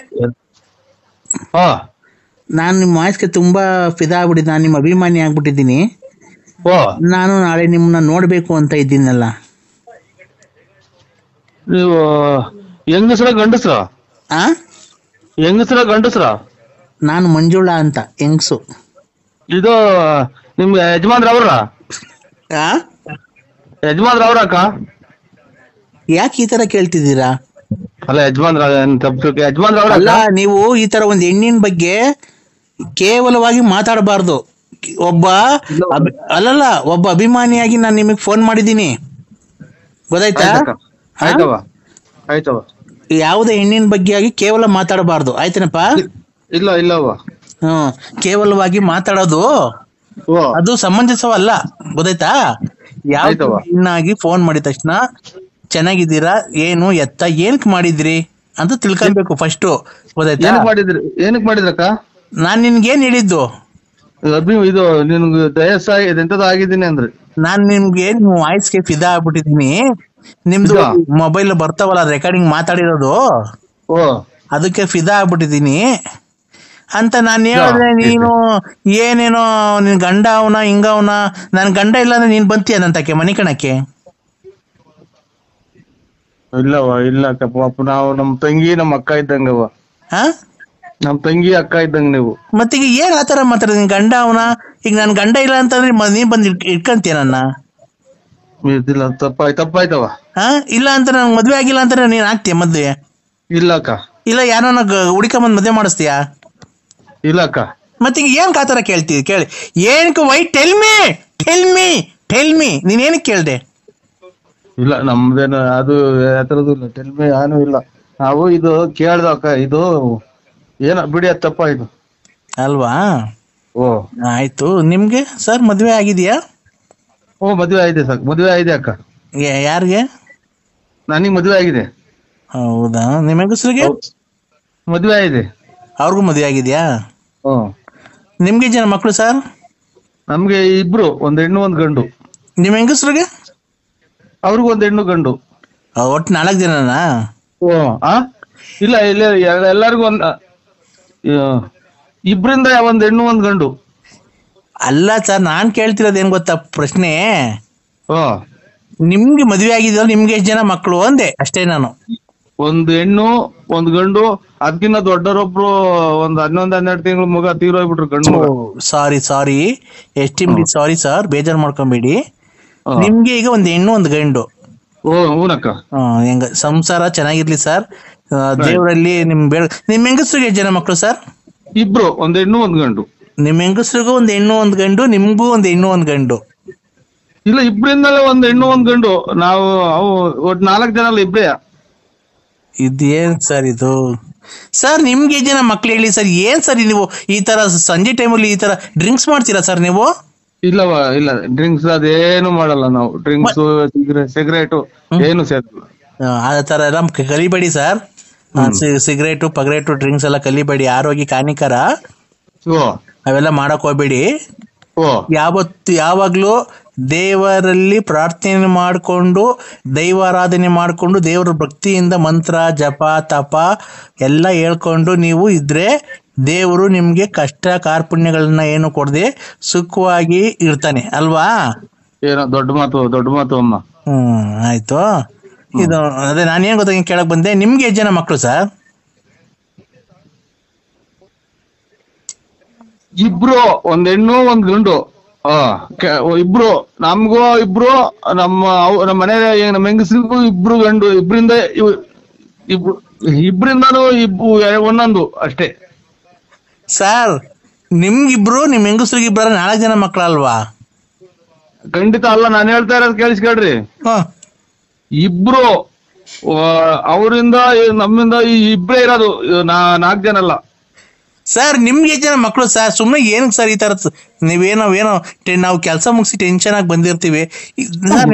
ನಾನು ನಿಮ್ಮ ವಾಯ್ಸ್ಗೆ ತುಂಬಾ ಫಿದಾ ಆಗ್ಬಿಟ್ಟಿದ್ದೀನಿ. ನಾನು ನಿಮ್ಮ ಅಭಿಮಾನಿ ಆಗ್ಬಿಟ್ಟಿದ್ದೀನಿ. ನಾನು ನಾಳೆ ನಿಮ್ಮನ್ನ ನೋಡ್ಬೇಕು ಅಂತ ಇದ್ದೀನಲ್ಲ. ನೀವು ಹೆಂಗಸ್ರ ಗಂಡಸ್ರ? ಹೆಂಗಸ್ರ ಗಂಡಸ್ರ? ನಾನು ಮಂಜುಳಾ ಅಂತ, ಹೆಂಗ್ಸು. ಇದು ನಿಮ್ ಯಜಮಾನ್ರ ಅವ್ರ? ಯಜಮಾನ್ರ ಅವ್ರಕ್ಕ? ಯಾಕೆ ಈ ತರ ಕೇಳ್ತಿದ್ದೀರಾ? ಅಲ್ಲ ಯಜಮಾನ್ರ ಅವ್ರ ಅಲ್ಲ, ನೀವು ಈ ತರ ಒಂದು ಹೆಣ್ಣಿನ ಬಗ್ಗೆ ಕೇವಲವಾಗಿ ಮಾತಾಡಬಾರ್ದು. ಒಬ್ಬ ಅಭಿಮಾನಿಯಾಗಿ ನಾನು ನಿಮಗೆ ಫೋನ್ ಮಾಡಿದ್ದೀನಿ, ಗೊತ್ತಾಯ್ತಾ? ಆಯ್ತವ. ಯಾವುದೇ ಹೆಣ್ಣಿನ ಬಗ್ಗೆ ಆಗಿ ಕೇವಲ ಮಾತಾಡಬಾರ್ದು, ಆಯ್ತನಪ್ಪ? ಇಲ್ಲವ. ಕೇವಲವಾಗಿ ಮಾತಾಡೋದು ಅದು ಸಮಂಜಸವಲ್ಲ, ಗೊತ್ತಾಯ್ತಾ? ಯಾವ ಹೆಣ್ಣಾಗಿ ಫೋನ್ ಮಾಡಿದ ತಕ್ಷಣ ಚೆನ್ನಾಗಿದ್ದೀರಾ, ಏನು ಎತ್ತ, ಏನಕ್ ಮಾಡಿದ್ರಿ ಅಂತ ತಿಳ್ಕೊಬೇಕು ಫಸ್ಟ್, ಗೊತ್ತಾಯ್ತಾ? ಏನಕ್ ಮಾಡಿದ್ರಕ್ಕ? ನಾನ್ ನಿನ್ಗೇನ್ ಹೇಳಿದ್ದು? ಇದು ನಿನ್ಗೆ ಎಂತದ ಆಗಿದ್ದೀನಿ ಅಂದ್ರೆ ನಾನ್ ನಿಮ್ಗೆ ನಿಮ್ ವಾಯ್ಸ್ಗೆ ಫಿದಾ ಆಗ್ಬಿಟ್ಟಿದೀನಿ. ನಿಮ್ದು ಮೊಬೈಲ್ ಬರ್ತಾವಲ್ಲ ರೆಕಾರ್ಡಿಂಗ್ ಮಾತಾಡಿರೋದು, ಅದಕ್ಕೆ ಫಿದಾ ಆಗ್ಬಿಟ್ಟಿದೀನಿ ಅಂತ ನಾನು ಹೇಳಿದ್ರೆ ನೀನು ಏನೇನೋ ನಿನ್ ಗಂಡ ಅವನ ಹಿಂಗವನ. ನನ್ ಗಂಡ ಇಲ್ಲ ಅಂದ್ರೆ ನೀನ್ ಬಂತೀಯ ನಂತಕ್ಕೆ ಮನೆ ಕಣಕ್ಕೆ? ಇಲ್ಲ ಪಾಪ, ನಾವು ನಮ್ ತಂಗಿ ನಮ್ಮ ಅಕ್ಕ ಇದ್ದಂಗವ. ನಮ್ ತಂಗಿ ಅಕ್ಕ ಇದ್ದಂಗ ನೀವು. ಮತ್ತೀಗ ಏನ್ ಆತರ ಮಾತಾಡ? ನಿನ್ ಗಂಡ ಅವನ? ಈಗ ನನ್ ಗಂಡ ಇಲ್ಲ ಅಂತಂದ್ರೆ ನೀನ್ ಬಂದ್ ಇಟ್ಕಂತೀಯ ನನ್ನ? ತಪ್ಪಾಯ್ತವ. ಇಲ್ಲ ಅಂತ ನನ್ ಮದ್ವೆ ಆಗಿಲ್ಲ ಅಂತ ನೀನ್ ಆಗ್ತೀಯ ಮದ್ವೆ? ಇಲ್ಲ ಅಕ್ಕ. ಇಲ್ಲ ಯಾರನ್ನ ಹುಡುಕೊಂಬಂದ್ ಮದ್ವೆ ಮಾಡಿಸ್ತೀಯಾ? ಇಲ್ಲ ಅಕ್ಕ. ಮತ್ತೀಗ ಏನ್ ಆತರ ಕೇಳ್ತೀವಿ? ಕೇಳಿ ಏನಕ್ಕೆ? ವೈ ಟೆಲ್ ಮೀ ನೀನ್ ಏನಕ್ಕೆ ಕೇಳ್ದೆ? ಇಲ್ಲ ನಮ್ದೇನು ಅದು ಯಾತರದ್ದು ಇಲ್ಲ, ಟೆಲ್ಮಿ ಏನು ಇಲ್ಲ. ನಾವು ಇದು ಕೇಳ್ದ ಅಕ್ಕ, ಇದು ಏನ ಬಿಡಿ, ಅದು ತಪ್ಪಾಯ್ತು ಅಲ್ವಾ? ಆಯ್ತು. ನಿಮ್ಗೆ ಸರ್ ಮದ್ವೆ ಆಗಿದೆಯಾ? ಮದ್ವೆ ಆಗಿದೆ ಸರ್, ಮದ್ವೆ ಆಗಿದೆ ಅಕ್ಕ. ಯಾರಿಗೆ? ನನಗೆ ಮದ್ವೆ ಆಗಿದೆ. ಹೌದಾ? ನಿಮ್ಮ ಹೆಂಗಸ್ರಿಗೆ ಮದ್ವೆ ಆಗಿದೆ. ಅವ್ರಿಗೂ ಮದ್ವೆ ಆಗಿದ್ಯಾ? ನಿಮ್ಗೆ ಜನ ಮಕ್ಕಳು ಸರ್? ನಮ್ಗೆ ಇಬ್ರು, ಒಂದ್ ಹೆಣ್ಣು ಒಂದ್ ಗಂಡು. ನಿಮ್ ಹೆಂಗಸ್ರಿಗೆ? ಅವ್ರಿಗೂ ಒಂದ್ ಹೆಣ್ಣು ಗಂಡು. ಒಟ್ಟು 4 ಜನನಾ? ಇಲ್ಲ ಎಲ್ಲರಿಗೂ ಇಬ್ರಿಂದ ಒಂದ್ ಹೆಣ್ಣು ಒಂದ್ ಗಂಡು. ಅಲ್ಲ ಸರ್, ನಾನ್ ಕೇಳ್ತಿರೋದು ಏನ್ ಗೊತ್ತಾ ಪ್ರಶ್ನೆ? ನಿಮ್ಗೆ ಮದ್ವೆ ಆಗಿದೆಯಲ್ಲ, ನಿಮ್ಗೆ ಎಷ್ಟು ಜನ ಮಕ್ಕಳು ಅಂದೆ ಅಷ್ಟೇ ನಾನು. ಒಂದ್ ಹೆಣ್ಣು ಒಂದ್ ಗಂಡು. ಅದಕ್ಕಿಂತ ದೊಡ್ಡರೊಬ್ರು ಒಂದ್ 11-12 ತಿಂಗಳು ಮಗ ತೀರೋಗ್ಬಿಟ್ರು, ಗಂಡು. ಸಾರಿ ಎಸ್ಟಿಮ್ಲಿ ಸಾರಿ ಸರ್, ಬೇಜಾರ್ ಮಾಡ್ಕೊಂಬೇಡಿ. ನಿಮ್ಗೆ ಈಗ ಒಂದ್ ಹೆಣ್ಣು ಒಂದ್ ಗಂಡು. ಹೂನಕ್ಕ. ಹೆಂಗ ಸಂಸಾರ ಚೆನ್ನಾಗಿರ್ಲಿ ಸರ್, ದೇವರಲ್ಲಿ ನಿಮ್ ಹೆಂಗಸ್ರಿಗೆ ಎಷ್ಟು ಜನ ಮಕ್ಕಳು ಸರ್? ಇಬ್ರು, ಒಂದ್ ಹೆಣ್ಣು ಒಂದ್ ಗಂಡು. ನಿಮ್ ಹೆಂಗಸ್ರಿಗೂ ಒಂದ್ ಹೆಣ್ಣು ಒಂದ್ ಗಂಡು, ನಿಮ್ಗೂ ಒಂದ್ ಹೆಣ್ಣು ಒಂದ್ ಗಂಡು? ಇಲ್ಲ, ಇಬ್ರಿಂದಲೇ ಒಂದ್ ಹೆಣ್ಣು ಒಂದ್ ಗಂಡು. ನಾವು ಒಟ್ಟು 4 ಜನ ಅಲ್ಲ, ಇಬ್ರೇ. ಇದೇನ್ ಸರ್ ಇದು? ಸರ್ ನಿಮ್ಗೆ ಜನ ಮಕ್ಳು ಹೇಳಿ ಸರ್, ಏನ್ ಸರ್ ನೀವು ಈ ತರ ಸಂಜೆ ಟೈಮಲ್ಲಿ ಈ ತರ ಡ್ರಿಂಕ್ಸ್ ಮಾಡ್ತೀರಾ ಸರ್ ನೀವು? ಇಲ್ಲವಾ, ಇಲ್ಲ ಡ್ರಿಂಕ್ಸ್ ಅದೇನು ಮಾಡಲ್ಲ ನಾವು. ಡ್ರಿಂಕ್ಸ್ ಸಿಗರೇಟು ಏನು ಸೇರ್ತಿಲ್ಲ. ಆ ತರ ಎಲ್ಲ ಕಲಿಬೇಡಿ ಸರ್. ಸಿಗರೇಟು ಪಗರೇಟು ಡ್ರಿಂಕ್ಸ್ ಎಲ್ಲ ಕಲಿಬೇಡಿ, ಆರೋಗ್ಯಕ್ಕೆ ಹಾನಿಕರ. ಅವೆಲ್ಲ ಮಾಡಕ್ ಹೋಗ್ಬೇಡಿ. ಯಾವಾಗ್ಲೂ ದೇವರಲ್ಲಿ ಪ್ರಾರ್ಥನೆ ಮಾಡಿಕೊಂಡು ದೈವಾರಾಧನೆ ಮಾಡಿಕೊಂಡು ದೇವರ ಭಕ್ತಿಯಿಂದ ಮಂತ್ರ ಜಪ ತಪ ಎಲ್ಲ ಹೇಳ್ಕೊಂಡು ನೀವು ಇದ್ರೆ ದೇವರು ನಿಮ್ಗೆ ಕಷ್ಟ ಕಾರ್ಪಣ್ಯಗಳನ್ನ ಏನು ಕೊಡದೆ ಸುಖವಾಗಿ ಇರ್ತಾನೆ ಅಲ್ವಾ? ಏನೋ ದೊಡ್ಡ ಮಾತು ಅಮ್ಮ. ಆಯ್ತು. ಇದು ಅದೇ ನಾನೇನ್ ಗೊತ್ತ ಕೇಳಕ್ ಬಂದೆ, ನಿಮ್ಗೆ ಎಷ್ಟು ಜನ ಮಕ್ಕಳು ಸರ್? ಇಬ್ರು, ಒಂದ್ ಹೆಣ್ಣು ಒಂದ್ ಗಂಡು. ಇಬ್ರು ನಮ್ಗೂ, ಇಬ್ರು ನಮ್ಮ ಮನೆ ನಮ್ಮ ಹೆಂಗಸ್ರಿಗೂ ಇಬ್ರು ಗಂಡು. ಇಬ್ರಿಂದಾನು ಒಂದೊಂದು ಅಷ್ಟೇ ಸರ್. ನಿಮ್ಗಿಬ್ರು ನಿಮ್ ಹೆಂಗಸ್ರಿಗೆ ಇಬ್ಬರ 4 ಜನ ಮಕ್ಕಳಲ್ವಾ? ಖಂಡಿತ ಅಲ್ಲ, ನಾನು ಹೇಳ್ತಾ ಇರೋದು ಕೇಳಿಸ್ಕೊಳ್ರಿ. ಇಬ್ರು ಅವರಿಂದ ನಮ್ಮಿಂದ ಇಬ್ರೇ ಇರೋದು, 4 ಜನ ಅಲ್ಲ ಸರ್. ನಿಮ್ಗೆ ಎಷ್ಟು ಜನ ಮಕ್ಕಳು ಸರ್? ಸುಮ್ಮನೆ ಏನಕ್ಕೆ ಸರ್ ಈ ತರ ನೀವೇನೋ ನಾವು ಕೆಲಸ ಮುಗಿಸಿ ಟೆನ್ಷನ್ ಆಗಿ ಬಂದಿರ್ತೀವಿ.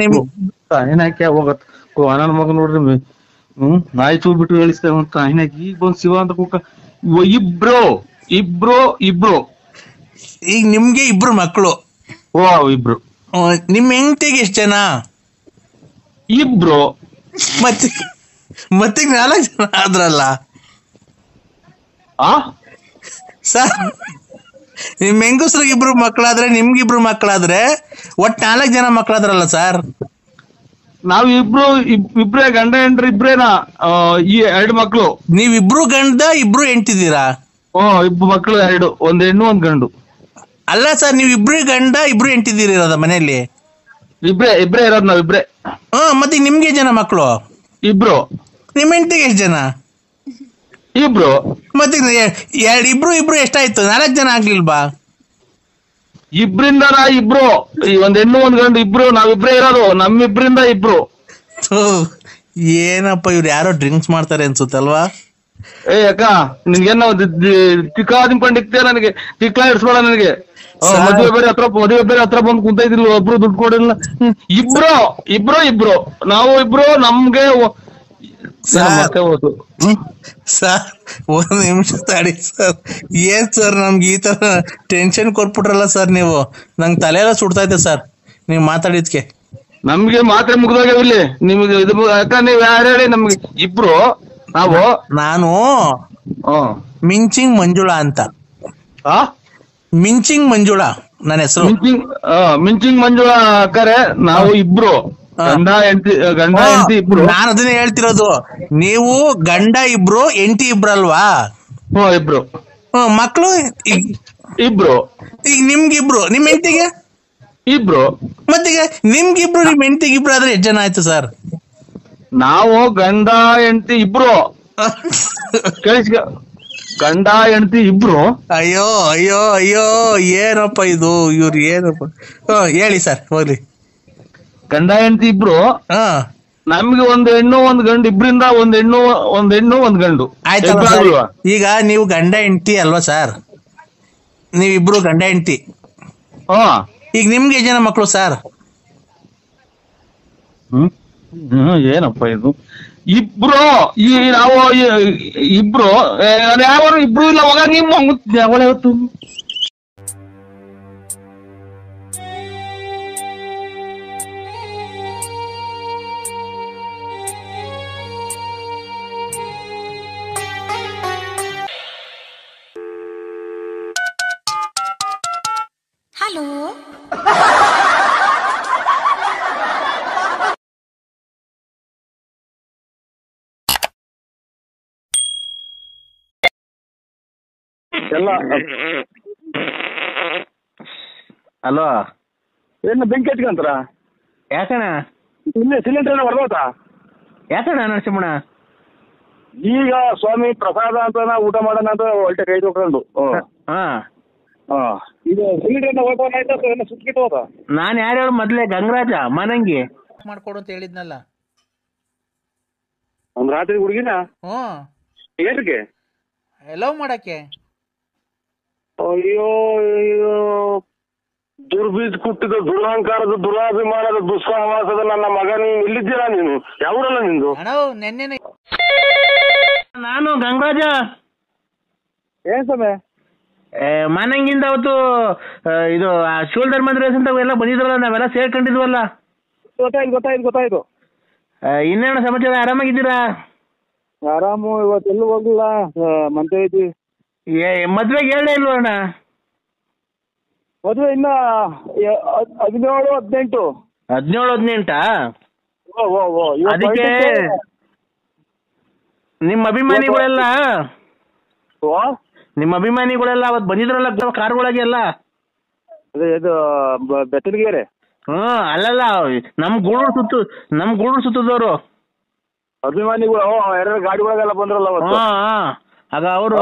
ಏನಕ್ಕೆ ಹೋಗತ್ ನನ್ನ ಮಗ ನೋಡ್ರಿ, ನಾಯಿ ಚೂ ಬಿಟ್ಟು ಹೇಳಿಸ್ತೇವೆ ಅಂತ ಏನಕ್ಕೆ ಈಗ ಬಂದ್ ಶಿವ ಅಂತ ಕೂಕ. ಇಬ್ರು ಈಗ ನಿಮ್ಗೆ ಇಬ್ರು ಮಕ್ಕಳು. ಇಬ್ರು. ನಿಮ್ ಹೆಂಡತಿಗೆ ಎಷ್ಟು ಜನ? ಇಬ್ರು. ಮತ್ತೆ 4 ಜನ ಆದ್ರಲ್ಲ ಸರ್. ನಿಮ್ ಹೆಂಗಸ್ರಿಗೆ ಇಬ್ರು ಮಕ್ಕಳಾದ್ರೆ ನಿಮ್ಗಿಬ್ರು ಮಕ್ಕಳಾದ್ರೆ ಒಟ್ಟು 4 ಜನ ಮಕ್ಕಳಾದ್ರಲ್ಲ ಸರ್. ನಾವ್ ಇಬ್ರೇ ಗಂಡ ಹೆಂಡ್ರಿ ಇಬ್ರೇನಾ? ಈ 2 ಮಕ್ಳು. ನೀವಿಬ್ರು ಗಂಡ ಇಬ್ರು ಹೆಂಡ್ತಿದ್ದೀರಾ? ಇಬ್ರು ಮಕ್ಳು 2, ಒಂದ್ ಹೆಣ್ಣು ಒಂದ್ ಗಂಡು. ಅಲ್ಲ ಸರ್, ನೀವ್ ಇಬ್ರು ಗಂಡ ಇಬ್ರು ಹೆಂಡ್ತಿದ್ದೀರ ಮನೆಯಲ್ಲಿ? ಇಬ್ರೇ ಇರೋದ್ ನಾವ್ ಇಬ್ರೇ. ಮತ್ತೆ ನಿಮ್ಗೆ ಜನ ಮಕ್ಕಳು? ಇಬ್ರು. ನಿಮ್ ಹೆಂಡತಿಗೆ ಎಷ್ಟು ಜನ? ಇಬ್ರು. ಮತ್ತೆ ಇಬ್ರು ಎಷ್ಟಾಯ್ತು? 4 ಜನ ಆಗ್ಲಿಲ್ವಾ? ಇಬ್ರಿಂದ ಇಬ್ರು, ಒಂದ್ ಹೆಣ್ಣು ಒಂದ್ ಗಂಡು ಇಬ್ರು, ನಾವಿಬ್ರೇ ಇರೋದು. ನಮ್ಮಿಬ್ರಿಂದ ಇಬ್ರು. ಏನಪ್ಪ ಇವ್ರು ಯಾರೋ ಡ್ರಿಂಕ್ಸ್ ಮಾಡ್ತಾರೆ ಅನ್ಸುತ್ತಲ್ವಾ? ಅಕ್ಕ ನಿನ್ಗೇನ ತಿಕ್ಕಾದಿಂಪಂಡಿಕ್ತೇ, ನನಗೆ ತಿಕ್ಲಾ ಇಡ್ಸ್ಬೇಡ ನನಗೆ. ಮದುವೆ ಬೇರೆ ಹತ್ರ ಬಂದು ಕುಂತ ಇದ್ದಿಲ್ಲ, ಒಬ್ರು ದುಡ್ಡು ಕೊಡಿಲ್ಲ. ಇಬ್ರು ನಾವು ಇಬ್ರು. ನಮ್ಗೆ ಸರ್ 1 ನಿಮಿಷ ತಡಿ ಸರ್. ಏನ್ ಸರ್ ನಮ್ಗೆ ಈ ತರ ಟೆನ್ಷನ್ ಕೊಟ್ಬಿಟ್ರಲ್ಲ ಸರ್ ನೀವು. ನಂಗೆ ತಲೆ ಎಲ್ಲ ಸುಡ್ತಾ ಇದೆ ಸರ್ ನೀವ್ ಮಾತಾಡಿದ್ಕೆ. ನಮ್ಗೆ ಮಾತ್ರ ಮುಗ್ದೋಗ್ಯಾವ ಇಲ್ಲಿ. ನಿಮ್ಗೆ ಯಾಕ ನೀವ್ ಯಾರು ಹೇಳಿ? ನಮ್ಗೆ ಇಬ್ರು ನಾನು ಮಿಂಚಿಂಗ್ ಮಂಜುಳಾ ಅಂತ. ಮಿಂಚಿಂಗ್ ಮಂಜುಳಾ ನನ್ನ ಹೆಸರು. ಮಿಂಚಿಂಗ್ ಮಂಜುಳಾ ಅಕ್ಕರೆ ನಾವು ಇಬ್ರು ಗಂಡ ಹೆಂಡತಿ ಇಬ್ರು. ನಾನು ಅದನ್ನೇ ಹೇಳ್ತಿರೋದು. ನೀವು ಗಂಡ ಇಬ್ರು ಹೆಂಡತಿ ಇಬ್ರಲ್ವಾ? ಇಬ್ರು. ಮಕ್ಳು ಇಬ್ರು. ಈಗ ನಿಮ್ಗಿಬ್ರು, ನಿಮ್ ಹೆಂಡತಿಗೆ ಇಬ್ರು. ಮತ್ತೀಗ ನಿಮ್ಗಿಬ್ರು ನಿಮ್ ಹೆಂಡತಿಗೆ ಇಬ್ರು ಆದ್ರೆ ಎಷ್ಟು ಜನ ಆಯ್ತು ಸರ್? ನಾವು ಗಂಡ ಹೆಂಡತಿ ಇಬ್ರು. ಗಂಡ ಹೆಂಡತಿ ಇಬ್ರು. ಅಯ್ಯೋ ಏನಪ್ಪ ಇದು, ಇವ್ರು ಏನಪ್ಪ. ಹೇಳಿ ಸರ್ ಹೋಗ್ಲಿ. ಗಂಡ ಹೆಂಡತಿ ಇಬ್ರು. ನಮ್ಗೆ ಒಂದ್ ಹೆಣ್ಣು ಒಂದ್ ಗಂಡು. ಇಬ್ರಿಂದ ಒಂದ್ ಹೆಣ್ಣು ಒಂದ್ ಗಂಡು. ಆಯ್ತಲ್ವಾ? ಈಗ ನೀವು ಗಂಡ ಹೆಂಡತಿ ಅಲ್ವಾ ಸರ್? ನೀವಿಬ್ರು ಗಂಡ ಹೆಂಡತಿ. ಈಗ ನಿಮ್ಗೆ ಎಷ್ಟು ಜನ ಮಕ್ಕಳು ಸರ್? ಏನಪ್ಪ ಇದು? ಇಬ್ರು. ನಾವು ಇಬ್ರು. ಯಾವ ಇಬ್ರು ಇಲ್ಲ. ಹೋಗ ನೀವು ಹಲೋ ಎಲ್ಲ ಅಲೋ, ಏನು ಬೆಂಕಿ ಹಚ್ಕೊಂತಾರ? ಯಾಕಣ್ಣ? ಇಲ್ಲಿ ಸಿಲಿಂಡರ್ ಹೊಡೆದೋತಾ? ಯಾಕಣ್ಣ ನರಸಿಂಹಣ್ಣ? ಈಗ ಸ್ವಾಮಿ ಪ್ರಸಾದ ಅಂತ ಊಟ ಮಾಡೋಣ ಅಂತ ಹೊಲ್ಟೆ ಕೈ ತೊಗೊಂಡು. ಈಗ ಸಿಲಿಂಡರ್ ಹೊಡೆದ ಸುಟ್ಕಿಟ್ಟು ಹೋದ. ನಾನು ಯಾರು ಮೊದ್ಲೇ ಗಂಗರಾಜ ಮನಂಗಿ ಮಾಡ್ಕೊಡು ಅಂತ ಹೇಳಿದ್ನಲ್ಲ. ಒಂದ್ ರಾತ್ರಿ ಹುಡುಗಿನ ಏನ್ರಿಗೆ ಲವ್ ಮಾಡಕ್ಕೆ? ಅಯ್ಯೋ ಅಯ್ಯೋ, ದುರ್ಬೀಜ ಕುಟ್ಟಿದ ದುರಹಂಕಾರದ ದುರಾಭಿಮಾನದ ದುಸ್ಸಹವಾಸದ ನನ್ನ ಮಗ, ನೀನು ಇಲ್ಲಿದ್ದೀರಾ? ನೀನು ಯಾವೂರಲ್ಲ ನಿಂದು? ಅಣ್ಣ ನೆನ್ನೆನೆ ನಾನು ಗಂಗರಾಜ. ಏನ್ ಸಮಯ? ಮಾನಂಗಿಂದ ಅವತ್ತು ಇದು ಶೋಲ್ಡರ್ ಮದ್ರೇಸ್ ಅಂತ ಎಲ್ಲ ಬಂದಿದ್ರಲ್ಲ, ನಾವೆಲ್ಲ ಸೇರ್ಕೊಂಡಿದ್ವಲ್ಲ. ಗೊತ್ತಾಯ್ತು. ಇನ್ನೇನು ಸಮಾಚಾರ? ಆರಾಮಾಗಿದ್ದೀರಾ? ಆರಾಮು. ಇವತ್ತೆಲ್ಲೂ ಹೋಗಿಲ್ಲ, ಮಂತೆ ಐತಿ. ಮದ್ವೆಗೆ ಹೇಳೇ ಇಲ್ವ ಅಣ್ಣ? ಮದುವೆ ಇನ್ನ 17-18. 17-18? ಓ ಅದಕ್ಕೆ ನಿಮ್ಮ ಅಭಿಮಾನಿಗಳೆಲ್ಲ ಅವತ್ತು ಬಂದಿದ್ರಲ್ಲ ಕಾರ್ಗಳಾಗಿ ಎಲ್ಲ. ಅದೇ ಇದು ಬೆತ್ತನಗೆರೆ. ಅಲ್ಲಲ್ಲ, ನಮ್ ಗೂಳೂರು ಸುತ್ತದವರು ಅಭಿಮಾನಿಗಳು ಯಾರು ಗಾಡಿಗಳೆಲ್ಲ ಬಂದ್ರಲ್ಲ ಅವತ್ತು. ಆಗ ಅವರು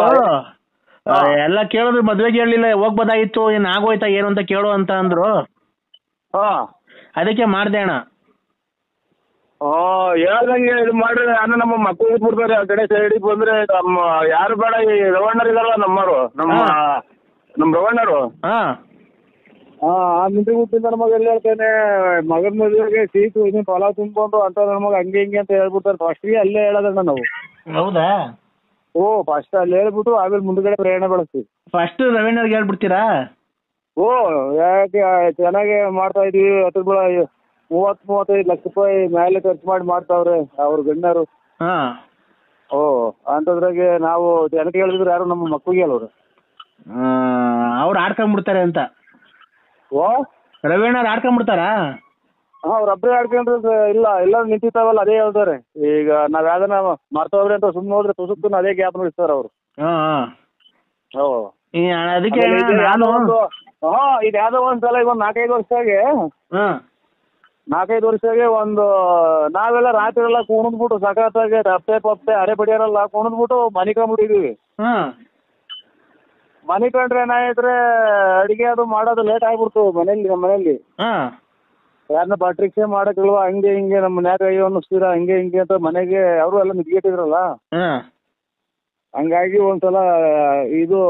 ಎಲ್ಲ ಕೇಳಿದ್ರು, ಮದ್ವೆಗೆ ಹೇಳಲಿಲ್ಲ, ಹೋಗ್ಬೋದಾಗಿತ್ತು, ಏನ್ ಆಗೋಯ್ತಾ ಏನು ಅಂತ ಕೇಳು ಅಂತ ಅಂದ್ರು. ಅದಕ್ಕೆ ಮಾಡ್ದೆ ಅಣ್ಣ. ಹೇಳ್ದಂಗೆ ಇದು ಮಾಡ್ರಿ, ನಾನು ನಮ್ಮ ಮಕ್ಕಳಿಗೆ ಬಿಡ್ತಾರೆ ಆ ಕಡೆ ಸೈಡಿಗೆ ಬಂದ್ರೆ. ನಮ್ಮ ಯಾರು ಬೇಡ, ಈ ರವಣ್ಣರು ಇದಾರಲ್ಲ ನಮ್ಮರು, ನಮ್ಮ ರವಣ್ಣರು. ನಿಂತ್ರಿ ಹುಟ್ಟಿದ ನನ್ನ ಮಗ ಎಲ್ಲಿ ಹೇಳ್ತೇನೆ, ಮಗನ ಮದುವೆಗೆ ಸೀಟು ಇದನ್ನ ಹೊಲ ತುಂಬಿಕೊಂಡು ಅಂತ ನನ್ನ ಮಗ ಹಂಗೆ ಹಿಂಗೆ ಅಂತ ಹೇಳ್ಬಿಡ್ತಾರೆ. ಫಸ್ಟ್ಗೆ ಅಲ್ಲೇ ಹೇಳೋದಣ್ಣ ನಾವು. ಹೌದಾ? ಫಸ್ಟ್ ಅಲ್ಲಿ ಹೇಳ್ಬಿಟ್ಟು ಆಮೇಲೆ ಮುಂದ್ಗಡೆ ಪ್ರಯಾಣ ಬೆಳೆಸ್ತೀವಿ. ಫಸ್ಟ್ ರವೀಣರ್ಗೆ ಹೇಳ್ಬಿಡ್ತೀರಾ? ಯಾಕೆ ಚೆನ್ನಾಗಿ ಮಾಡ್ತಾ ಇದೀವಿ. 30-35 ಲಕ್ಷ ರೂಪಾಯಿ ಮೇಲೆ ಖರ್ಚು ಮಾಡಿ ಮಾಡ್ತಾವ್ರೆ ಅವ್ರ ಗಣ್ಯರು. ಅಂತದ್ರಾಗೆ ನಾವು ಜನಕ್ಕೆ ಹೇಳಿದ್ರೆ ಯಾರು ನಮ್ಮ ಮಕ್ಕಳಿಗೆ ಅಲ್ವ್ರು, ಅವ್ರು ಆಡ್ಕೊಂಡ್ಬಿಡ್ತಾರೆ ಅಂತ. ರವೀಣರ್ ಆಡ್ಕೊಂಡ್ಬಿಡ್ತಾರ? ಅವ್ರೊಬ್ಬರೇ ಆಡ್ಕೊಂಡ್ರೆ ಇಲ್ಲ, ಎಲ್ಲ ನಿಂತಿರ್ತಾವಲ್ಲ ಅದೇ ಹೇಳ್ತಾರೆ. ಈಗ ನಾವ್ ಯಾವ್ದನ ಮಾಡ್ತಾವ್ರಿ ಅಂತ ಸುಮ್ಮನೆ ಹೋದ್ರೆ ತುಸುಕ್ತು ಅದೇ ಗ್ಯಾಪ್ ನಡೆಸ್ತಾರ ಅವ್ರು. ಅದಕ್ಕೆ ಇದು ಯಾವ್ದೋ ಒಂದ್ಸಲ ಈಗ 4-5 ವರ್ಷದಾಗೆ ಒಂದು ನಾವೆಲ್ಲ ರಾತ್ರಿ ಎಲ್ಲ ಕುಣಿದ್ಬಿಟ್ಟು ಸಖತ್ತಾಗಿ ರಪ್ಪೆ ಅರೆ ಬಡಿಯಾರಲ್ಲ ಕುಣಿದ್ಬಿಟ್ಟು ಮನಿಕೊಂಡ್ಬಿಟ್ಟಿದೀವಿ. ಮನೆ ಕಂಡ್ರೆ ಏನಾಯ್ತ್ರೆ ಅಡಿಗೆ ಅದು ಮಾಡೋದು ಲೇಟ್ ಆಗ್ಬಿಡ್ತು ನಮ್ಮ ಮನೇಲಿ. ಯಾರನ್ನ ಪಟ್ರಿಕ್ಷೆ ಮಾಡಕ್ಕಿಲ್ವಾ, ಹಂಗೆ ಹಿಂಗೆ ನಮ್ಮ ಮನ್ಯಾಗ ಅಯ್ಯೋ ಅನ್ನಿಸ್ತೀರಾ ಹಂಗೆ ಹಿಂಗೆ ಅಂತ ಮನೆಗೆ ಅವರು ಎಲ್ಲ ನಿದ್ಗೆಟ್ಟಿದ್ರಲ್ಲ. ಹಂಗಾಗಿ ಒಂದ್ಸಲ ಇದು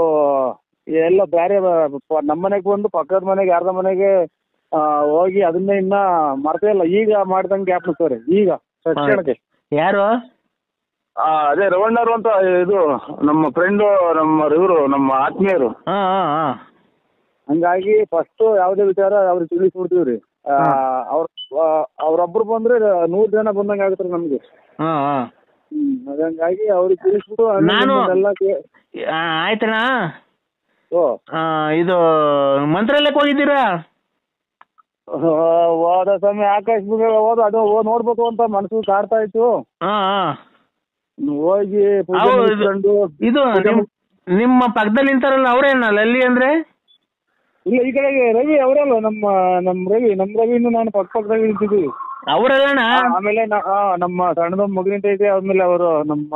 ಎಲ್ಲ ಬೇರೆ ನಮ್ಮ ಮನೆಗೆ ಬಂದು ಪಕ್ಕದ ಮನೆಗೆ ಯಾರ್ದ ಮನೆಗೆ ಹೋಗಿ ಅದನ್ನೇ ಇನ್ನ ಮರ್ತೇ ಇಲ್ಲ. ಈಗ ಮಾಡ್ದಂಗೆ ಜ್ಞಾಪನಿಸ್ತಾರೆ ಈಗ ತಕ್ಷಣಕ್ಕೆ. ಯಾರು? ಅದೇ ರವಣ್ಣರು ಅಂತ, ಇದು ನಮ್ಮ ಫ್ರೆಂಡು, ಇವರು ನಮ್ಮ ಆತ್ಮೀಯರು. ಹಂಗಾಗಿ ಫಸ್ಟ್ ಯಾವುದೇ ವಿಚಾರ ಅವ್ರಿಗೆ ತಿಳಿಸ್ಬಿಡ್ತೀವ್ರಿ. ಅವ್ರೊಬ್ರು ಬಂದ್ರೆ 100 ಜನ ಬಂದಂಗೆ ಆಗುತ್ತೆ ನಮ್ಗೆ. ಹಂಗಾಗಿ ಅವ್ರಿಗೆ ತಿಳಿಸ್ಬಿಟ್ಟು ಎಲ್ಲ ಆಯ್ತಣ್ಣ. ಇದು ಮಂತ್ರಾಲಯಕ್ಕೆ ಹೋಗಿದ್ದೀರಾ? ಹೋದ ಸಮಯ ಆಕಾಶ ಹೋದ ಅದು ನೋಡ್ಬೇಕು ಅಂತ ಮನಸ್ಸು ಕಾಡ್ತಾ ಇತ್ತು. ಹೋಗಿ ಇದು ನಿಮ್ಮ ಪಕ್ಕದಲ್ಲಿ ನಿಂತಾರಲ್ಲ ಅವ್ರೇನ ಲಲ್ಲಿ ಅಂದ್ರೆ? ಇಲ್ಲ, ಈ ಕಡೆಗೆ ರವಿ ಅವರಲ್ಲ, ನಮ್ಮ ರವಿನು ನಾನು ಪಕ್ಕದಾಗ ನಿಂತಿದ್ದೀವಿ. ಅವರಲ್ಲ? ಆಮೇಲೆ ನಮ್ಮ ಸಣ್ಣದ ಮಗುವಿಂತ ಐತೆ, ಆದ್ಮೇಲೆ ಅವರು ನಮ್ಮ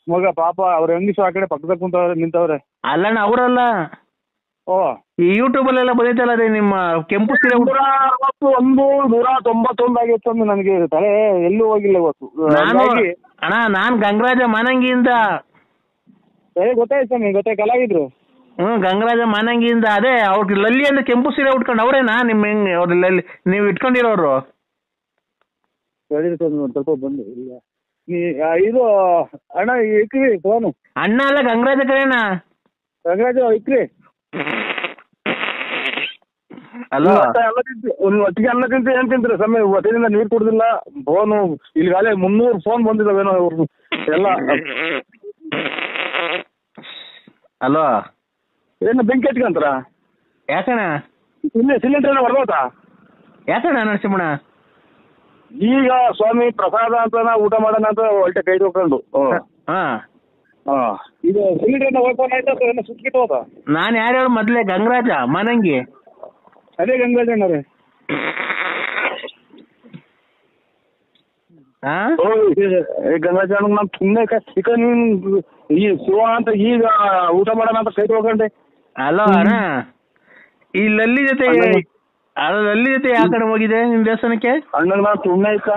ಮಗ ಪಾಪ ಅವ್ರ ಹೆಂಗಿಸು ಆ ಕಡೆ ಪಕ್ಕದಾಗ ಕುಂತವ್ರೆ ನಿಂತವ್ರೆ. ಅಲ್ಲಣ್ಣ ಅವರಲ್ಲ, ಈ ಯೂಟ್ಯೂಬ್ ಅಲ್ಲೆಲ್ಲ ಬಂದೈತಲ್ಲ ರೀ ನಿಮ್ಮ ಕೆಂಪು ಸೀರೆ. 191 ಆಗಿತ್ತು ನನಗೆ ತಲೆ ಎಲ್ಲೂ ಹೋಗಿಲ್ಲ ಇವತ್ತು. ಅಣ್ಣ ನಾನ್ ಗಂಗರಾಜ ಮಾನಂಗಿಯಿಂದ. ಗೊತ್ತಾಯ್ತು ಸ್ವಾಮಿ, ಕಲಾವಿದ್ರು. ಗಂಗರಾಜ ಮಾನಂಗಿಯಿಂದ. ಅದೇ ಅವ್ರ ಲಲ್ಲಿ ಅಂದ್ರೆ ಕೆಂಪು ಸೀರೆ ಉಟ್ಕೊಂಡು ಅವ್ರೇನಾ ನಿಮ್ಮ ಹೆಂಗ್ ಅವ್ರ ಲಲ್ಲಿ ನೀವು ಇಟ್ಕೊಂಡಿರೋರು? ಸ್ವಲ್ಪ ಬಂದು ಇಲ್ಲ ಇದು ಅಣ್ಣ ಇಕ್ರಿ ಫೋನು. ಅಣ್ಣ ಅಲ್ಲ ಗಂಗರಾಜ ಕರೇನ? ಗಂಗರಾಜ ಇಕ್ರಿ. ಒಟ್ಟಿಗೆ ಅನ್ನ ತಿಂತ ಏನ್ ತಿಂತೀರ ಸಮಯ? ಹೊಟ್ಟೆಯಿಂದ ನೀರು ಕುಡ್ದಿಲ್ಲ. ಫೋನು ಇಲ್ಲಿಗಾಲೇ 300 ಫೋನ್ ಬಂದಿದ್ದಾವೇನೋ ಅವ್ರದ್ದು ಎಲ್ಲ. ಅಲೋ, ಏನು ಬೆಂಕಿ ಹಚ್ಕೊಂತಾರ? ಯಾಕಣ್ಣ? ಸಿಲಿಂಡರ್ ಹೊರದೋತಾ? ಯಾಕಣ್ಣ ನರಸಿಂಹಣ್ಣ? ಈಗ ಸ್ವಾಮಿ ಪ್ರಸಾದ ಅಂತ ಊಟ ಮಾಡೋಣ ಅಂತ ಹೊಟ್ಟೆ ಕೈ ತೊಗೊಂಡು ಇದು ಸಿಲಿಂಡರ್ ಓಪನ್ ಆಯ್ತಾ ಸುಟ್ಕಿಟ್ಟು ಹೋದ? ನಾನು ಯಾರು ಹೇಳು ಮೊದ್ಲೇ? ಗಂಗರಾಜ ಮಾನಂಗಿ. ಅದೇ ಗಂಗರಾಜ ಅಣ್ಣರೇ. ಗಂಗರಾಜ ಅಣ್ಣ ನಾನು ಸುಮ್ಮನೆ ಚಿಕನ್ ಈ ಶಿವ ಅಂತ ಈಗ ಊಟ ಮಾಡೋಣ ಅಂತ ಕೈ ತೊಗೊಂಡೆ. ಅಲೋ ಅಣ್ಣ, ಈ ಲಲ್ಲಿ ಜೊತೆ ಯಾವ ಕಡೆ ಹೋಗಿದೆ ನಿಮ್ ದೇವಸ್ಥಾನಕ್ಕೆ? ಅಣ್ಣಗೆ ನಾನು ಸುಮ್ಮನೆ ಆಯ್ತಾ,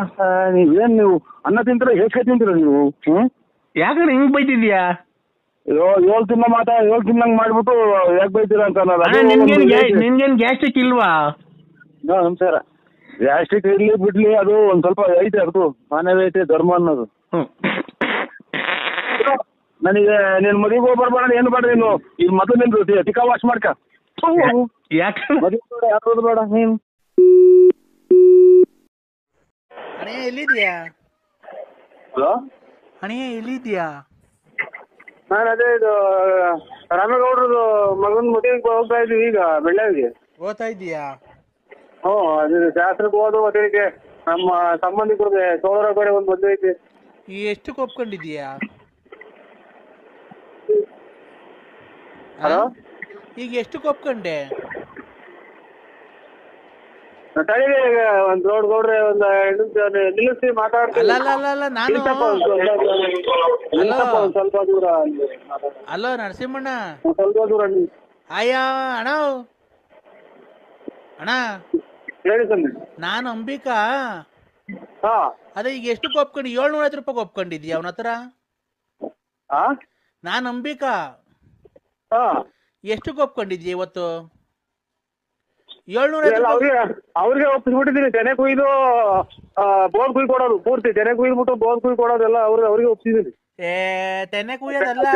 ನೀವೇನ್ ನೀವು ಅನ್ನ ತಿಂತೀರ? ಹೇಗೆ ತಿಂತೀರ ನೀವು? ಯಾಕಂದ್ರೆ ಹಿಂಗ್ ಬೈತಿದ್ಯಾ? ಏಳು ತಿನ್ನಂಗ್ ಮಾಡ್ಬಿಟ್ಟು ಯಾಕೆ ಬೈತೀರಾ ಅಂತ ಅಣ್ಣ ನಿನ್ಗೇನ್ ಗ್ಯಾಸ್ಟ್ರಿಕ್ ಇಲ್ವಾ? ನಮಸ್ಕಾರ. ಗ್ಯಾಸ್ಟ್ರಿಕ್ ಇರ್ಲಿ ಬಿಡ್ಲಿ ಅದು ಒಂದ್ ಸ್ವಲ್ಪ ಐತೆ ಅದು ಮಾನವೀಯತೆ ಧರ್ಮ ಅನ್ನೋದು. ನನಗೆ ನೀನ್ ಮದುವೆಗೆ ಹೋಗಿ ಬರ್ಬೇಡ, ಏನು ಬೇಡ, ನೀನು ಈಗ ಮೊದಲು ನಿಂದು ಟಿಕಾ ವಾಶ್ ಮಾಡ್ಕ. ಯಾಕೆ ಮದುವೆ ಯಾರು ಬೇಡ ನೀನು. ಅಣೆ ಎಲ್ಲಿದ್ಯಾ? ಹಲೋ ಅಣೆ ಎಲ್ಲಿದ್ಯಾ? ನಾನು ಅದೇ ಇದು ರಾಮೇಗೌಡ್ರದ್ದು ಮಗನ ಮದುವೆಗೆ ಹೋಗ್ತಾ ಇದ್ದೀವಿ ಈಗ ಬೆಳ್ಳಾವಿಗೆ. ಓದ್ತಾ ಇದೀಯಾ? ಹ್ಞೂ ಅದು ಶಾಸ್ತ್ರಕ್ಕೆ ಹೋದ ಮದುವೆಗೆ ನಮ್ಮ ಸಂಬಂಧಿಕರಿಗೆ ಸೋದರ ಕಡೆ ಒಂದು ಮದುವೆ ಐತಿ. ಈ ಎಷ್ಟಕ್ಕೆ ಒಪ್ಕೊಂಡಿದೀಯಾ? ಹಲೋ ಈಗ ಎಷ್ಟಕ್ಕೆ ಒಪ್ಕೊಂಡೆ? ತಳಿಗೆ ಒಂದು ರೋಡ್ ಗೌಡ್ರೆ ಒಂದು ನಿಲ್ಲಿಸಿ ಮಾತಾಡ್ತೀನಿ. ಅಲ್ಲ ನಾನು ಸ್ವಲ್ಪ ದೂರ ಅಲೋ ನರಸಿಂಹಣ್ಣ. ಸ್ವಲ್ಪ ದೂರ ಅಯ್ಯ ಅಣ್ಣ ಅಣ್ಣ ಹೇಳಿ ಸ್ವಾಮಿ. ನಾನು ಅಂಬಿಕಾ. ಹಾ ಅದೇ ಈಗ ಎಷ್ಟಕ್ಕೆ ಒಪ್ಕೊಂಡು 750 ರೂಪಾಯಿಗೆ ಒಪ್ಕೊಂಡಿದ್ಯಾ ಅವನ ಹತ್ರ? ನಾನು ಅಂಬಿಕಾ. ಎಷ್ಟಕ್ಕೆ ಒಪ್ಕೊಂಡಿದ್ಯಾ ಇವತ್ತು? 750. ಅವ್ರಿಗೆ ಒಪ್ಪಿಸ್ಬಿಟ್ಟಿದ್ದೀನಿ. ತೆನೆ ಕುಯ್ದು ಬೋನ್ ಕುಯ್ ಕೊಡೋದು ಪೂರ್ತಿ ತೆನೆ ಕುಯ್ದ್ಬಿಟ್ಟು ಬೋನ್ ಕುಯ್ ಕೊಡೋದೆಲ್ಲ ಅವ್ರಿಗೆ ಒಪ್ಪಿಸಿದ್ದೀನಿ. ತೆನೆ ಕುಯ್ಯೋದಲ್ಲ,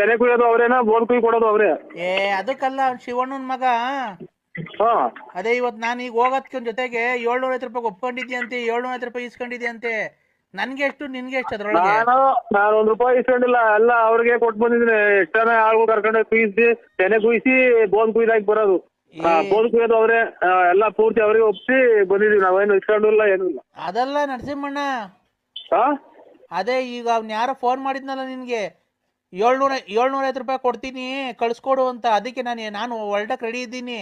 ತೆನೆ ಕುಯ್ಯೋದು ಅವ್ರೇನಾ, ಬೋನ್ ಕುಯ್ ಕೊಡೋದು ಅವ್ರೆ. ಅದಕ್ಕಲ್ಲ ಶಿವಣ್ಣನ ಮಗ. ಹಾ ಅದೇ ಇವತ್ತು ನಾನು ಈಗ ಹೋಗೋದ್ಕೊಂಡ್ ಜೊತೆಗೆ 750 ರೂಪಾಯಿ ಒಪ್ಕೊಂಡಿದ್ಯಂತೆ, 750 ರೂಪಾಯಿ ಇಸ್ಕೊಂಡಿದ್ಯಂತೆ. ನನ್ಗೆ ಎಷ್ಟು ನಿನ್ಗೆ ಎಷ್ಟು ಅದ್ರೊಳಗೆ? ನಾನು ₹1 ಇಸ್ಕೊಂಡಿಲ್ಲ, ಎಲ್ಲ ಅವ್ರಿಗೆ ಕೊಟ್ಟು ಬಂದಿದ್ದೀನಿ. ಎಷ್ಟನ ಆಳ್ಗೂ ಕರ್ಕೊಂಡೋಗಿ ಕುಯ್ಸಿ ತೆನೆ ಕುಯ್ಸಿ ಬೋನ್ ಕುಯ್ದಾಕಿ ಬರೋದು. ಬೋನ್ ಕುಯ್ಯೋದು ಅವ್ರೆ ಎಲ್ಲ ಪೂರ್ತಿ ಅವ್ರಿಗೆ ಒಪ್ಸಿ ಬಂದಿದೀವಿ. ನಾವೇನು ಇಸ್ಕೊಂಡಿಲ್ಲ ಏನೂ ಇಲ್ಲ. ಅದಲ್ಲ ನರಸಿಂಹಣ್ಣ, ಅದೇ ಈಗ ಅವ್ನ ಯಾರೋ ಫೋನ್ ಮಾಡಿದ್ನಲ್ಲ ನಿನ್ಗೆ 750 ರೂಪಾಯಿ ಕೊಡ್ತೀನಿ ಕಳ್ಸ್ಕೊಡು ಅಂತ. ಅದಕ್ಕೆ ನಾನು ಹೊರಡಕ್ ರೆಡಿ ಇದ್ದೀನಿ.